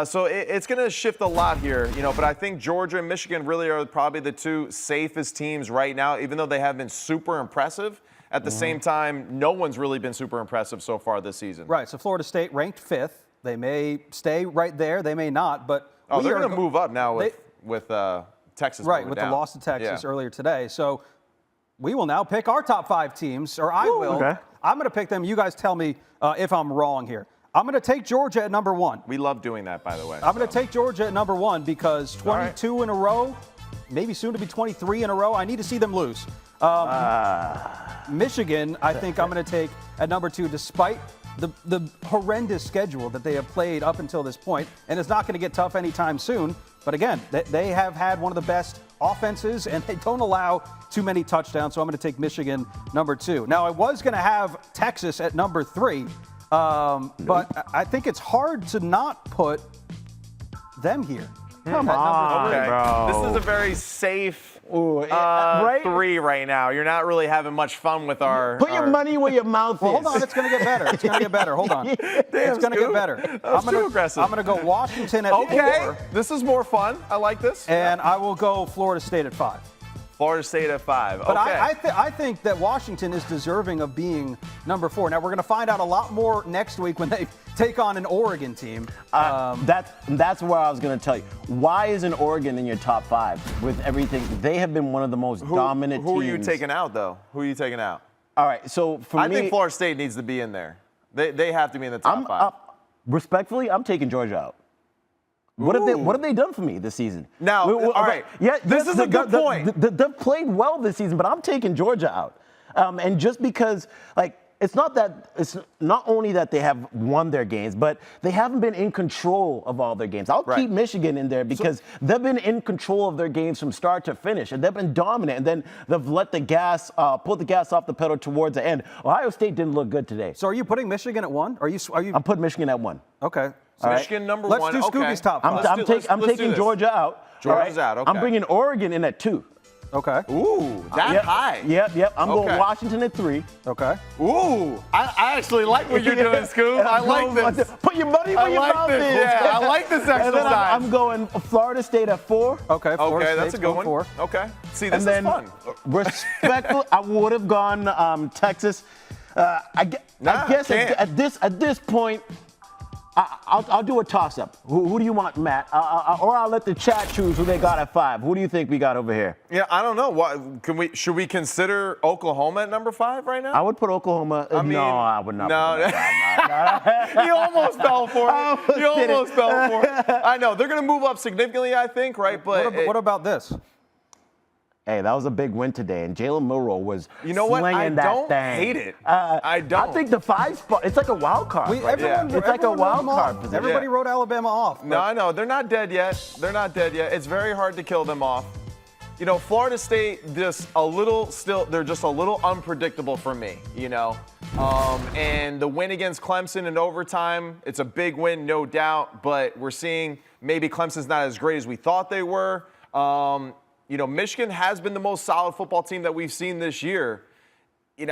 So it's going to shift a lot here, but I think Georgia and Michigan really are probably the two safest teams right now, even though they have been super impressive. At the same time, no one's really been super impressive so far this season. Right, so Florida State ranked 5th. They may stay right there. They may not, but they're going to move up now with Texas. Right, with the loss to Texas earlier today. So we will now pick our top 5 teams, or I will. Okay. I'm going to pick them. You guys tell me if I'm wrong here. I'm going to take Georgia at number 1. We love doing that, by the way. I'm going to take Georgia at number 1 because 22 in a row, maybe soon to be 23 in a row. I need to see them lose. Michigan, I think I'm going to take at number 2, despite the horrendous schedule that they have played up until this point, and it's not going to get tough anytime soon. But again, they have had one of the best offenses, and they don't allow too many touchdowns, so I'm going to take Michigan number 2. Now, I was going to have Texas at number 3, but I think it's hard to not put them here. Come on, bro. This is a very safe right? 3 right now. You're not really having much fun with our. Put your money where your mouth Well, is. hold on, it's going to get better. It's going to get better. Hold on. It's going to get better. That's too aggressive. I'm going to go Washington at 4. This is more fun. I like this. And I will go Florida State at 5. Florida State at 5. But Okay. I think that Washington is deserving of being number 4. Now, we're going to find out a lot more next week when they take on an Oregon team. That's where I was going to tell you. Why isn't Oregon in your top 5 with everything? They have been one of the most dominant teams. Who are you taking out, though? Who are you taking out? All right, so for me, I think Florida State needs to be in there. They have to be in the top 5. Respectfully, I'm taking Georgia out. What have they done for me this season? Now, all right. Yeah, this is a good point. They've played well this season, but I'm taking Georgia out. And just because, it's not only that they have won their games, but they haven't been in control of all their games. I'll keep Michigan in there because they've been in control of their games from start to finish, and they've been dominant. And then they've let the gas, pulled the gas off the pedal towards the end. Ohio State didn't look good today. So are you putting Michigan at 1? Are you? I'm putting Michigan at 1. Okay. So Michigan number 1. Let's do Scubie's top 5. I'm taking Georgia out. Georgia's out. Okay. I'm bringing Oregon in at 2. Okay. Ooh, that high. Yep. I'm going Washington at 3. Okay. Ooh, I actually like what you're doing, Scoob. I like this. Put your money where your mouth is. Yeah, I like this exercise. And then I'm going Florida State at 4. Okay. Florida that's a good one. 4. Okay. See, this is fun. Respectful, I would have gone Texas. I guess at this point, I'll do a toss-up. Who do you want, Matt? Or I'll let the chat choose who they got at 5. Who do you think we got over here? Yeah, I don't know. Should we consider Oklahoma at number 5 right now? I would put Oklahoma. No, I would not. No, put them you almost fell for it. You almost fell for it. I know they're going to move up significantly, I think, right? But what about this? Hey, that was a big win today, and Jalen Milroe was You know what? I that don't thing. hate it. I don't. I think the 5 spot, it's like a wild card. It's like a wild card position. Everybody wrote Alabama off. No, I know. They're not dead yet. They're not dead yet. It's very hard to kill them off. Florida State, they're just a little unpredictable for me, And the win against Clemson in overtime, it's a big win, no doubt, but we're seeing maybe Clemson's not as great as we thought they were. Michigan has been the most solid football team that we've seen this year.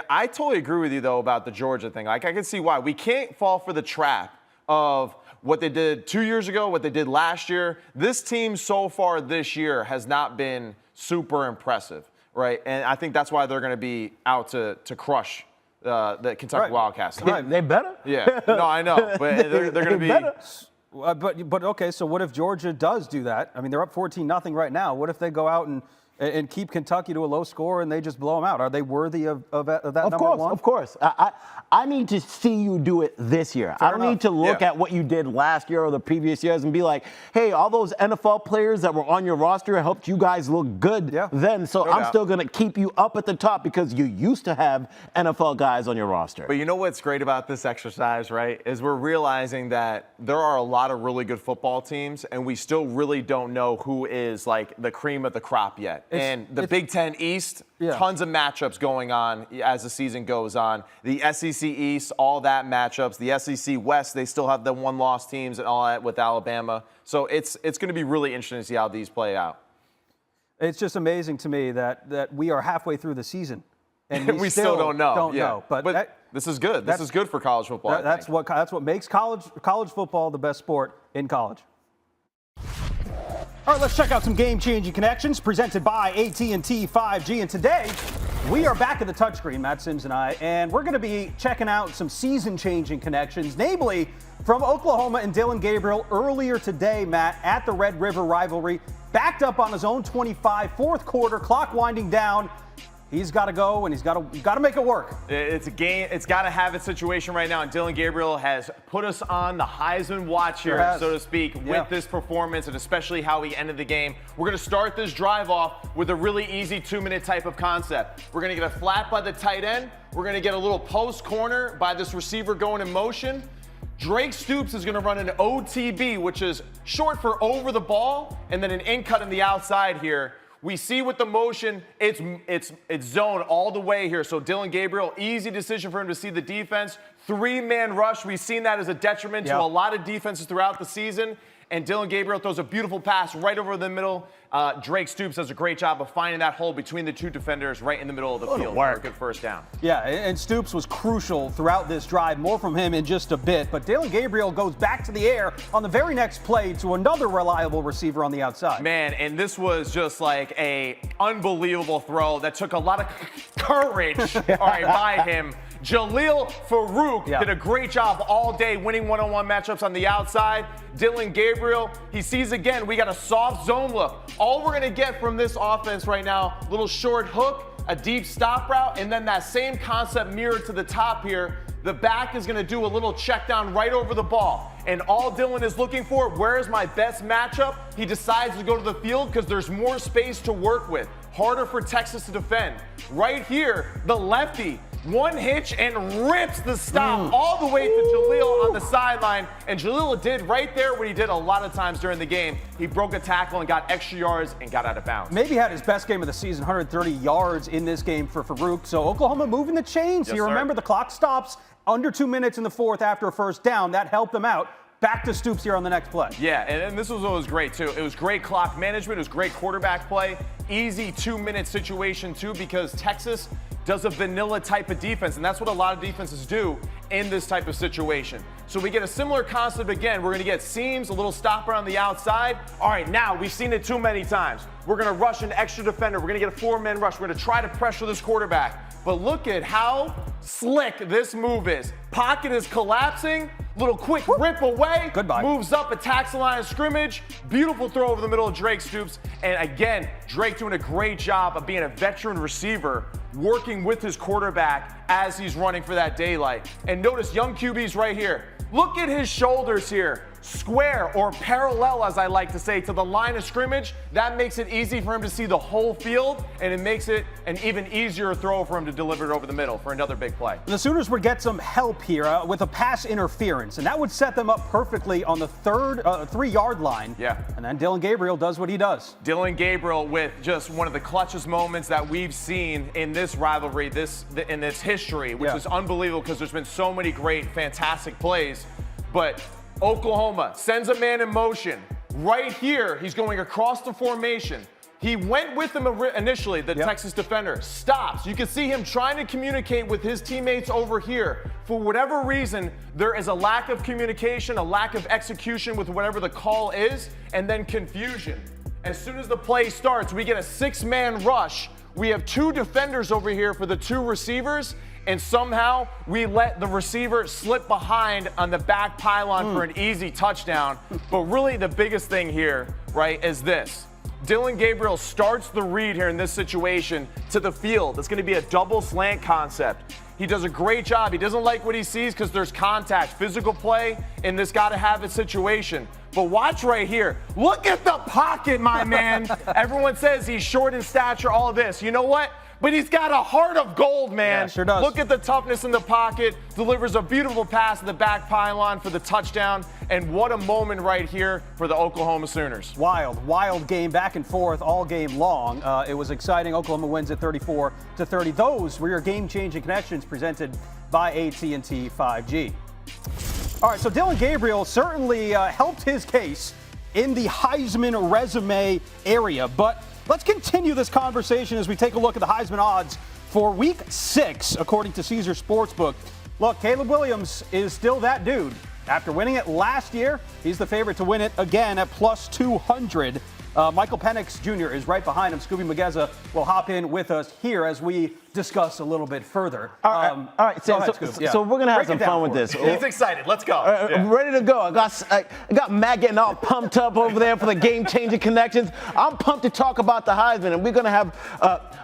I totally agree with you, though, about the Georgia thing. I can see why. We can't fall for the trap of what they did 2 years ago, what they did last year. This team so far this year has not been super impressive, right? And I think that's why they're going to be out to crush the Kentucky Wildcats. Right. They better. Yeah. No, I know. But they're going to be. Better. But okay, so what if Georgia does do that? I mean, they're up 14-0 right now. What if they go out and keep Kentucky to a low score and they just blow them out? Are they worthy of that number 1? Of course. I need to see you do it this year. I don't need to look at what you did last year or the previous years and be like, hey, all those NFL players that were on your roster helped you guys look good then. So I'm still going to keep you up at the top because you used to have NFL guys on your roster. But you know what's great about this exercise, right, is we're realizing that there are a lot of really good football teams, and we still really don't know who is like the cream of the crop yet. And the Big Ten East, tons of matchups going on as the season goes on. The SEC East, all that matchups. The SEC West, they still have the one-loss teams and all that with Alabama. So it's going to be really interesting to see how these play out. It's just amazing to me that we are halfway through the season and we still don't know. But this is good. This is good for college football. That's what makes college football the best sport in college. All right, let's check out some game-changing connections presented by AT&T 5G. And today, we are back at the touchscreen, Matt Sims and I, and we're going to be checking out some season-changing connections, namely from Oklahoma and Dillon Gabriel earlier today, Matt, at the Red River Rivalry, backed up on his own 25, fourth quarter, clock winding down. He's got to go, and he's got to make it work. It's a game. It's got to have its situation right now. And Dillon Gabriel has put us on the Heisman watch here, so to speak, with this performance, and especially how he ended the game. We're going to start this drive off with a really easy 2-minute type of concept. We're going to get a flat by the tight end. We're going to get a little post corner by this receiver going in motion. Drake Stoops is going to run an OTB, which is short for over the ball, and then an in cut in the outside here. We see with the motion, it's zone all the way here. So Dillon Gabriel, easy decision for him to see the defense. 3-man rush. We've seen that as a detriment to a lot of defenses throughout the season. And Dillon Gabriel throws a beautiful pass right over the middle. Drake Stoops does a great job of finding that hole between the two defenders right in the middle of the field for a good first down. Yeah, and Stoops was crucial throughout this drive. More from him in just a bit. But Dillon Gabriel goes back to the air on the very next play to another reliable receiver on the outside. Man, and this was just like a unbelievable throw that took a lot of courage by him. Jaleel Farouk did a great job all day winning one-on-one matchups on the outside. Dillon Gabriel, he sees again, we got a soft zone look. All we're going to get from this offense right now, little short hook, a deep stop route, and then that same concept mirrored to the top here. The back is going to do a little check down right over the ball. And all Dillon is looking for, where is my best matchup? He decides to go to the field because there's more space to work with. Harder for Texas to defend. Right here, the lefty, one hitch and rips the stop all the way to Jaleel on the sideline. And Jaleel did right there what he did a lot of times during the game. He broke a tackle and got extra yards and got out of bounds. Maybe had his best game of the season, 130 yards in this game for Farouk. So Oklahoma moving the chains here. Remember, the clock stops under 2 minutes in the fourth after a first down. That helped them out. Back to Stoops here on the next play. Yeah, and this was what was great, too. It was great clock management. It was great quarterback play. Easy 2-minute situation, too, because Texas does a vanilla type of defense, and that's what a lot of defenses do in this type of situation. So we get a similar concept again. We're going to get seams, a little stopper on the outside. All right, now we've seen it too many times. We're going to rush an extra defender. We're going to get a 4-man rush. We're going to try to pressure this quarterback. But look at how slick this move is. Pocket is collapsing. Little quick rip away. Goodbye. Moves up, attacks the line of scrimmage. Beautiful throw over the middle of Drake Stoops. And again, Drake doing a great job of being a veteran receiver, working with his quarterback as he's running for that daylight. And notice young QB's right here. Look at his shoulders here. Square or parallel, as I like to say, to the line of scrimmage. That makes it easy for him to see the whole field, and it makes it an even easier throw for him to deliver it over the middle for another big play. The Sooners would get some help here with a pass interference, and that would set them up perfectly on the 3-yard line. Yeah. And then Dillon Gabriel does what he does. Dillon Gabriel with just one of the clutchest moments that we've seen in this rivalry, in this history, which is unbelievable because there's been so many great, fantastic plays. But Oklahoma sends a man in motion. Right here, he's going across the formation. He went with him initially, the Texas defender. Stops. You can see him trying to communicate with his teammates over here. For whatever reason, there is a lack of communication, a lack of execution with whatever the call is, and then confusion. As soon as the play starts, we get a 6-man rush. We have 2 defenders over here for the 2 receivers, and somehow we let the receiver slip behind on the back pylon for an easy touchdown. But really the biggest thing here, right, is this. Dillon Gabriel starts the read here in this situation to the field. It's going to be a double slant concept. He does a great job. He doesn't like what he sees because there's contact, physical play, in this gotta-have-it situation. But watch right here. Look at the pocket, my man. Everyone says he's short in stature, all of this. You know what? But he's got a heart of gold, man. Yeah, sure does. Look at the toughness in the pocket. Delivers a beautiful pass to the back pylon for the touchdown. And what a moment right here for the Oklahoma Sooners. Wild game, back and forth all game long. It was exciting. Oklahoma wins at 34-30. Those were your game-changing connections presented by AT&T 5G. All right, so Dillon Gabriel certainly helped his case in the Heisman resume area, but let's continue this conversation as we take a look at the Heisman odds for Week 6, according to Caesar Sportsbook. Look, Caleb Williams is still that dude. After winning it last year, he's the favorite to win it again at plus 200. Michael Penix Jr. is right behind him. Skubie Mageza will hop in with us here as we discuss a little bit further. All right. So we're going to have some fun with this. He's excited. Let's go. I'm ready to go. I got Matt getting all pumped up over there for the game-changing connections. I'm pumped to talk about the Heisman, and we're going to have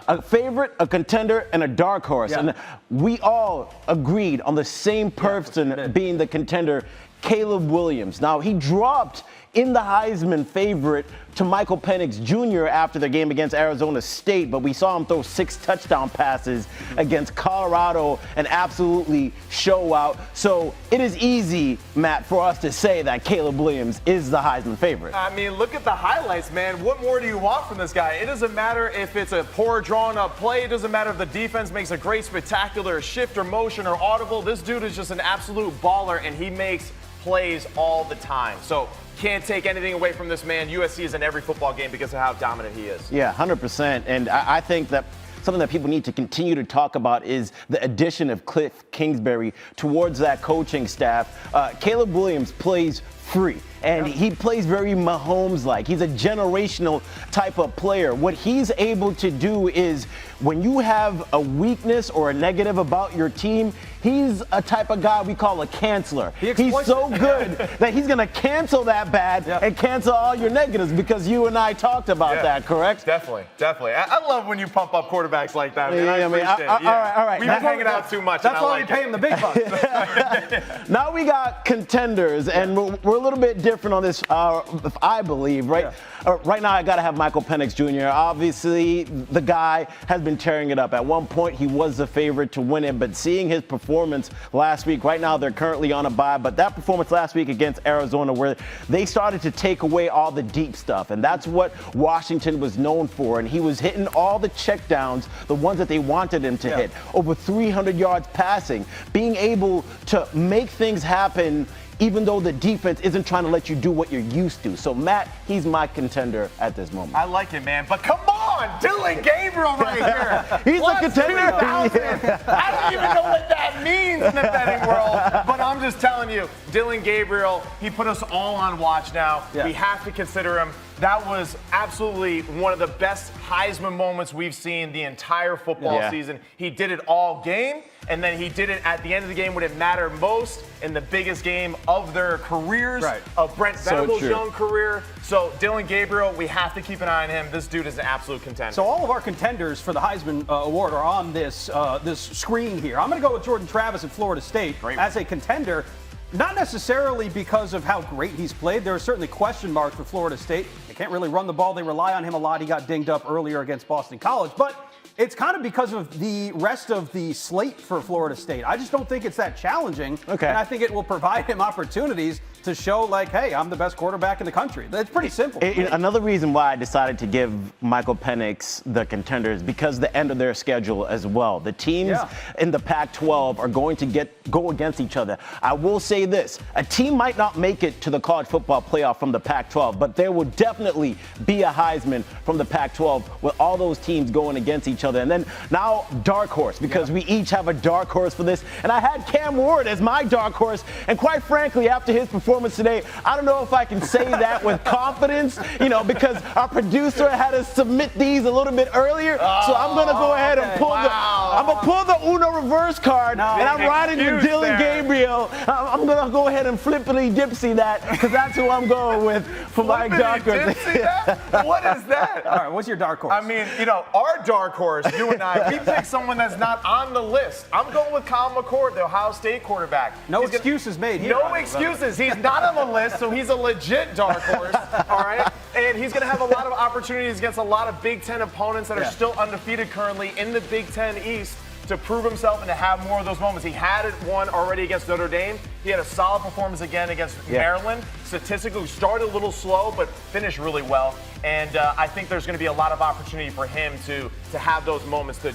a favorite, a contender, and a dark horse. And we all agreed on the same person being the contender, Caleb Williams. Now, he dropped in the Heisman favorite to Michael Penix Jr. after the game against Arizona State, but we saw him throw 6 touchdown passes against Colorado and absolutely show out. So it is easy, Matt, for us to say that Caleb Williams is the Heisman favorite. I mean, look at the highlights, man. What more do you want from this guy? It doesn't matter if it's a poor drawn-up play. It doesn't matter if the defense makes a great spectacular shift or motion or audible. This dude is just an absolute baller, and he makes plays all the time. So can't take anything away from this man. USC is in every football game because of how dominant he is. Yeah, 100%. And I think that something that people need to continue to talk about is the addition of Cliff Kingsbury towards that coaching staff. Caleb Williams plays free, and he plays very Mahomes-like. He's a generational type of player. What he's able to do is when you have a weakness or a negative about your team, he's a type of guy we call a canceler. He's so good that he's going to cancel that bad and cancel all your negatives, because you and I talked about that, correct? Definitely. I love when you pump up quarterbacks like that. Man. I appreciate it. All right. We've been hanging out too much. That's why we pay him the big bucks. Now we got contenders, and we're a little bit different on this, I believe, right? Right now, I got to have Michael Penix Jr. Obviously, the guy has been tearing it up. At one point, he was the favorite to win it, but seeing his performance last week, right now they're currently on a bye, but that performance last week against Arizona, where they started to take away all the deep stuff, and that's what Washington was known for, and he was hitting all the checkdowns, the ones that they wanted him to hit. Over 300 yards passing, being able to make things happen even though the defense isn't trying to let you do what you're used to. So, Matt, he's my contender at this moment. I like it, man. But come on, Dillon Gabriel right here. He's a contender. I don't even know what that means in the betting world. But I'm just telling you, Dillon Gabriel, he put us all on watch now. We have to consider him. That was absolutely one of the best Heisman moments we've seen the entire football season. He did it all game, and then he did it at the end of the game when it mattered most, in the biggest game of their careers, of Brent Venables' young career. So Dillon Gabriel, we have to keep an eye on him. This dude is an absolute contender. So all of our contenders for the Heisman Award are on this screen here. I'm going to go with Jordan Travis at Florida State as a contender. Not necessarily because of how great he's played. There are certainly question marks for Florida State. They can't really run the ball. They rely on him a lot. He got dinged up earlier against Boston College. But it's kind of because of the rest of the slate for Florida State. I just don't think it's that challenging. And I think it will provide him opportunities to show, like, hey, I'm the best quarterback in the country. That's pretty simple. Another reason why I decided to give Michael Penix the contender is because the end of their schedule as well. The teams in the Pac-12 are going to go against each other. I will say this. A team might not make it to the college football playoff from the Pac-12, but there will definitely be a Heisman from the Pac-12 with all those teams going against each other. And then now dark horse, because we each have a dark horse for this. And I had Cam Ward as my dark horse. And quite frankly, after his performance today, I don't know if I can say that with confidence, because our producer had us submit these a little bit earlier. So I'm going to go ahead and pull the Uno reverse card, and I'm riding with Dillon Gabriel. I'm going to go ahead and flippity dipsy that, because that's who I'm going with for my dark horse. What is that? All right, what's your dark horse? I mean, our dark horse, you and I, we picked someone that's not on the list. I'm going with Kyle McCord, the Ohio State quarterback. No excuses made here. No excuses. He's not on the list, so he's a legit dark horse, all right? And he's going to have a lot of opportunities against a lot of Big Ten opponents that are still undefeated currently in the Big Ten East to prove himself and to have more of those moments. He had one already against Notre Dame. He had a solid performance again against Maryland. Statistically, started a little slow, but finished really well. And I think there's going to be a lot of opportunity for him to have those moments to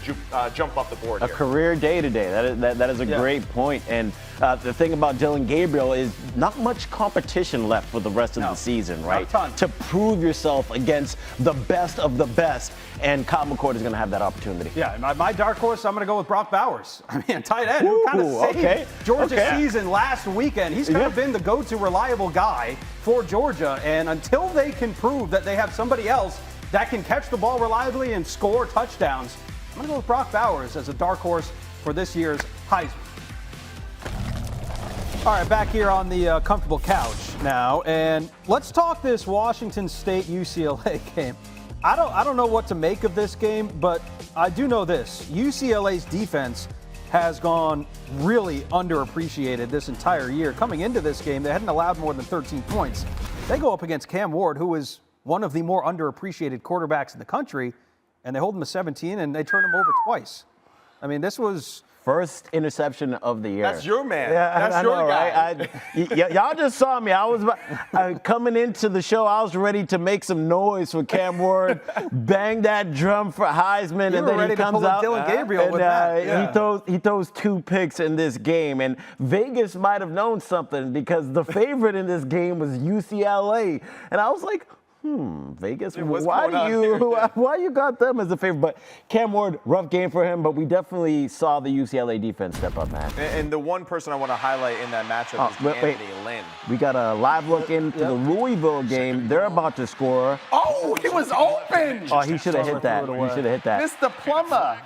jump up the board A here. career day today. That is a great point. And the thing about Dillon Gabriel is not much competition left for the rest of the season, right? To prove yourself against the best of the best. And Kyle McCord is going to have that opportunity. Yeah, my dark horse, I'm going to go with Brock Bowers. I mean, tight end who kind of saved Georgia's season last weekend. He's kind of been the go-to reliable guy for Georgia. And until they can prove that they have somebody else that can catch the ball reliably and score touchdowns, I'm going to go with Brock Bowers as a dark horse for this year's Heisman. All right, back here on the comfortable couch now, and let's talk this Washington State UCLA game. I don't know what to make of this game, but I do know this. UCLA's defense has gone really underappreciated this entire year. Coming into this game, they hadn't allowed more than 13 points. They go up against Cam Ward, who is one of the more underappreciated quarterbacks in the country, and they hold him to 17, and they turn him over twice. I mean, this was first interception of the year. That's your man. Yeah, That's your guy. Right? Y'all just saw me. I was coming into the show. I was ready to make some noise for Cam Ward, bang that drum for Heisman, you and were then ready he comes to pull out. Dylan Gabriel and, with that. He throws 2 picks in this game, and Vegas might have known something because the favorite in this game was UCLA, and I was like, Vegas, why you got them as a favorite? But Cam Ward, rough game for him, but we definitely saw the UCLA defense step up, man. And the one person I want to highlight in that matchup is Anthony Lynn. We got a live look into the Louisville game. They're about to score. Oh, he was open! Oh, he should have hit that. He should have hit that. Missed the plumber.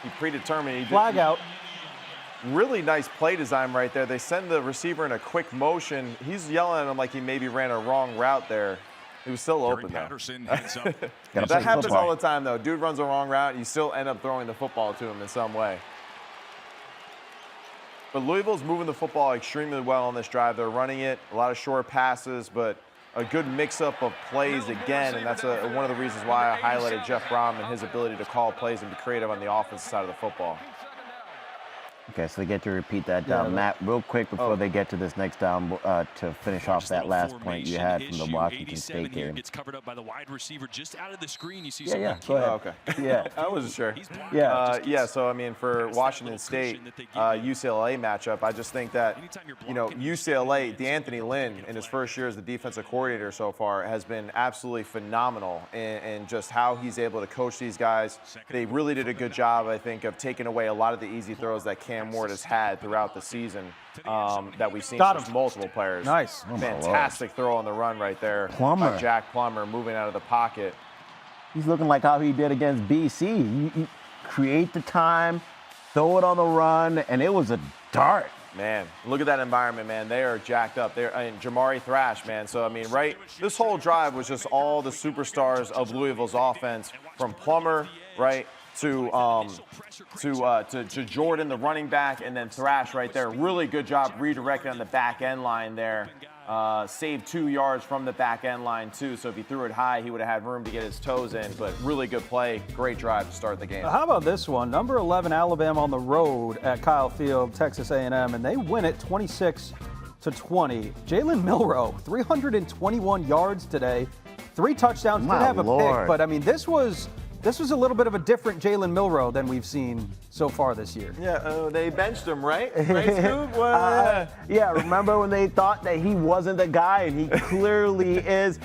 He predetermined. Flag out. Really nice play design right there. They send the receiver in a quick motion. He's yelling at him like he maybe ran a wrong route there. He was still open, though. That happens all the time, though. Dude runs a wrong route, you still end up throwing the football to him in some way. But Louisville's moving the football extremely well on this drive. They're running it, a lot of short passes, but a good mix-up of plays again, and that's one of the reasons why I highlighted Jeff Brom and his ability to call plays and be creative on the offensive side of the football. Okay, so they get to repeat that down. Matt, real quick before they get to this next down to finish off that last point you had from the Washington State game. Gets covered up by the wide receiver just out of the screen. You see go ahead. Okay. Yeah. I wasn't sure. Yeah. So, I mean, for Washington State, UCLA matchup, I just think that, UCLA, DeAnthony Lynn, in his first year as the defensive coordinator so far, has been absolutely phenomenal in just how he's able to coach these guys. They really did a good job, I think, of taking away a lot of the easy throws that Cam Ward has had throughout the season that we've seen from multiple players. Nice. Fantastic throw on the run right there by Jack Plummer moving out of the pocket. He's looking like how he did against BC. You create the time, throw it on the run, and it was a dart. Man, look at that environment, man. They are jacked up. Jamari Thrash, man. So, I mean, this whole drive was just all the superstars of Louisville's offense, from Plummer, right, to Jordan, the running back, and then Thrash right there. Really good job redirecting on the back end line there. Saved 2 yards from the back end line, too. So if he threw it high, he would have had room to get his toes in. But really good play. Great drive to start the game. How about this one? Number 11, Alabama on the road at Kyle Field, Texas A&M, and they win it 26-20. Jalen Milroe, 321 yards today, 3 touchdowns. Did have a pick, but I mean, this was a little bit of a different Jalen Milroe than we've seen so far this year. Yeah, they benched him, right? Right, Scoop? Yeah, remember when they thought that he wasn't the guy, and he clearly is.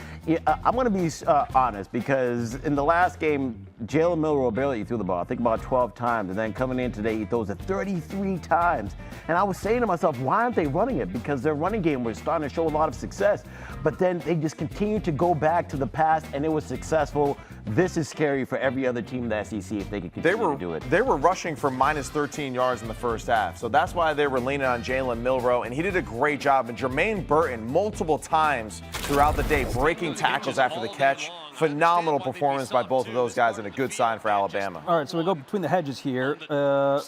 I'm going to be honest, because in the last game, Jalen Milroe barely threw the ball, I think about 12 times, and then coming in today, he throws it 33 times. And I was saying to myself, why aren't they running it? Because their running game was starting to show a lot of success, but then they just continued to go back to the past, and it was successful. This is scary for every other team in the SEC if they could continue to do it. They were rushing for minus 13 yards in the first half, so that's why they were leaning on Jalen Milroe, and he did a great job. And Jermaine Burton, multiple times throughout the day, breaking tackles after the catch. Phenomenal performance by both of those guys, and a good sign for Alabama. All right, so we go between the hedges here.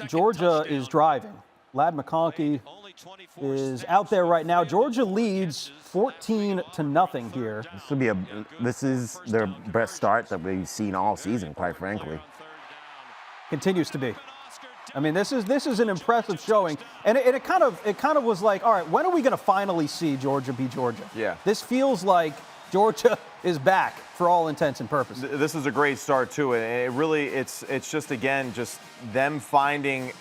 Georgia is driving. Ladd McConkey is out there right now. Georgia leads 14-0 here. This is their best start that we've seen all season, quite frankly. Continues to be. I mean, this is an impressive showing, and it kind of was like, all right, when are we going to finally see Georgia be Georgia? Yeah. This feels like Georgia is back for all intents and purposes. This is a great start to it, and it really it's just again just them finding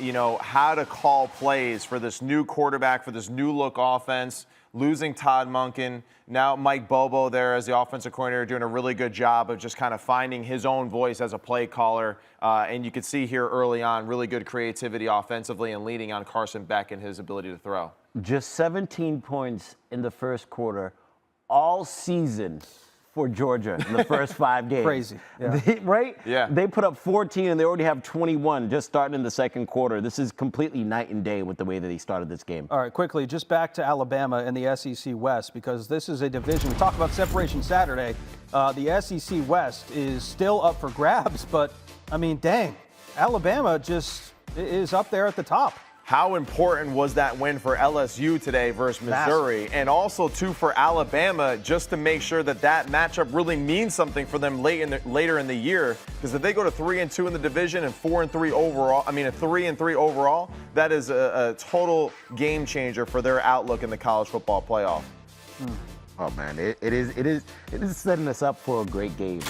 how to call plays for this new quarterback, for this new look offense. Losing Todd Monken, now Mike Bobo there as the offensive coordinator, doing a really good job of just kind of finding his own voice as a play caller. And you could see here early on really good creativity offensively and leading on Carson Beck and his ability to throw. Just 17 points in the first quarter all season for Georgia in the first 5 games. Crazy. Yeah. Right? Yeah. They put up 14 and they already have 21 just starting in the second quarter. This is completely night and day with the way that he started this game. All right, quickly, just back to Alabama and the SEC West, because this is a division. We talked about separation Saturday. The SEC West is still up for grabs, but, I mean, dang, Alabama just is up there at the top. How important was that win for LSU today versus Missouri? And also, too, for Alabama, just to make sure that matchup really means something for them later in the year. Because if they go to 3-2 in the division and 4-3 overall, a 3-3 overall, that is a total game changer for their outlook in the college football playoff. Oh man, it is setting us up for a great game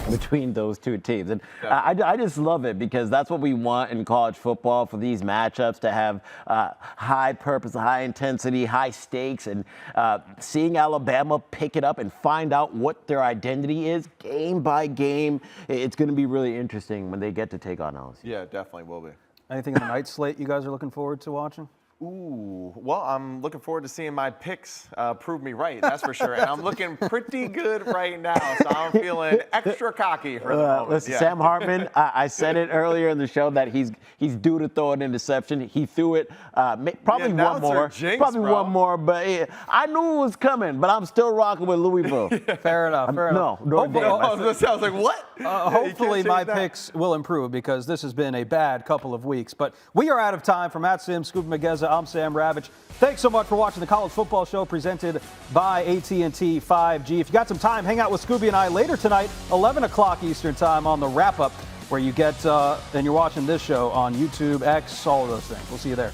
between those two teams. And I just love it because that's what we want in college football, for these matchups to have high purpose, high intensity, high stakes, and seeing Alabama pick it up and find out what their identity is game by game. It's going to be really interesting when they get to take on LSU. Yeah, definitely will be. Anything in the night slate you guys are looking forward to watching? Ooh, well, I'm looking forward to seeing my picks prove me right, that's for sure. And I'm looking pretty good right now, so I'm feeling extra cocky for the moment. Listen, Sam Hartman, I said it earlier in the show that he's due to throw an interception. He threw it, probably one more. One more, but I knew it was coming, but I'm still rocking with Louisville. Fair enough, fair enough. No, that sounds like what? Hopefully my picks will improve because this has been a bad couple of weeks. But we are out of time. For Matt Sims, Skubie Mageza, I'm Sam Ravech. Thanks so much for watching the College Football Show presented by AT&T 5G. If you got some time, hang out with Skubie and I later tonight, 11 o'clock Eastern time on the wrap-up, where you get, and you're watching this show on YouTube, X, all of those things. We'll see you there.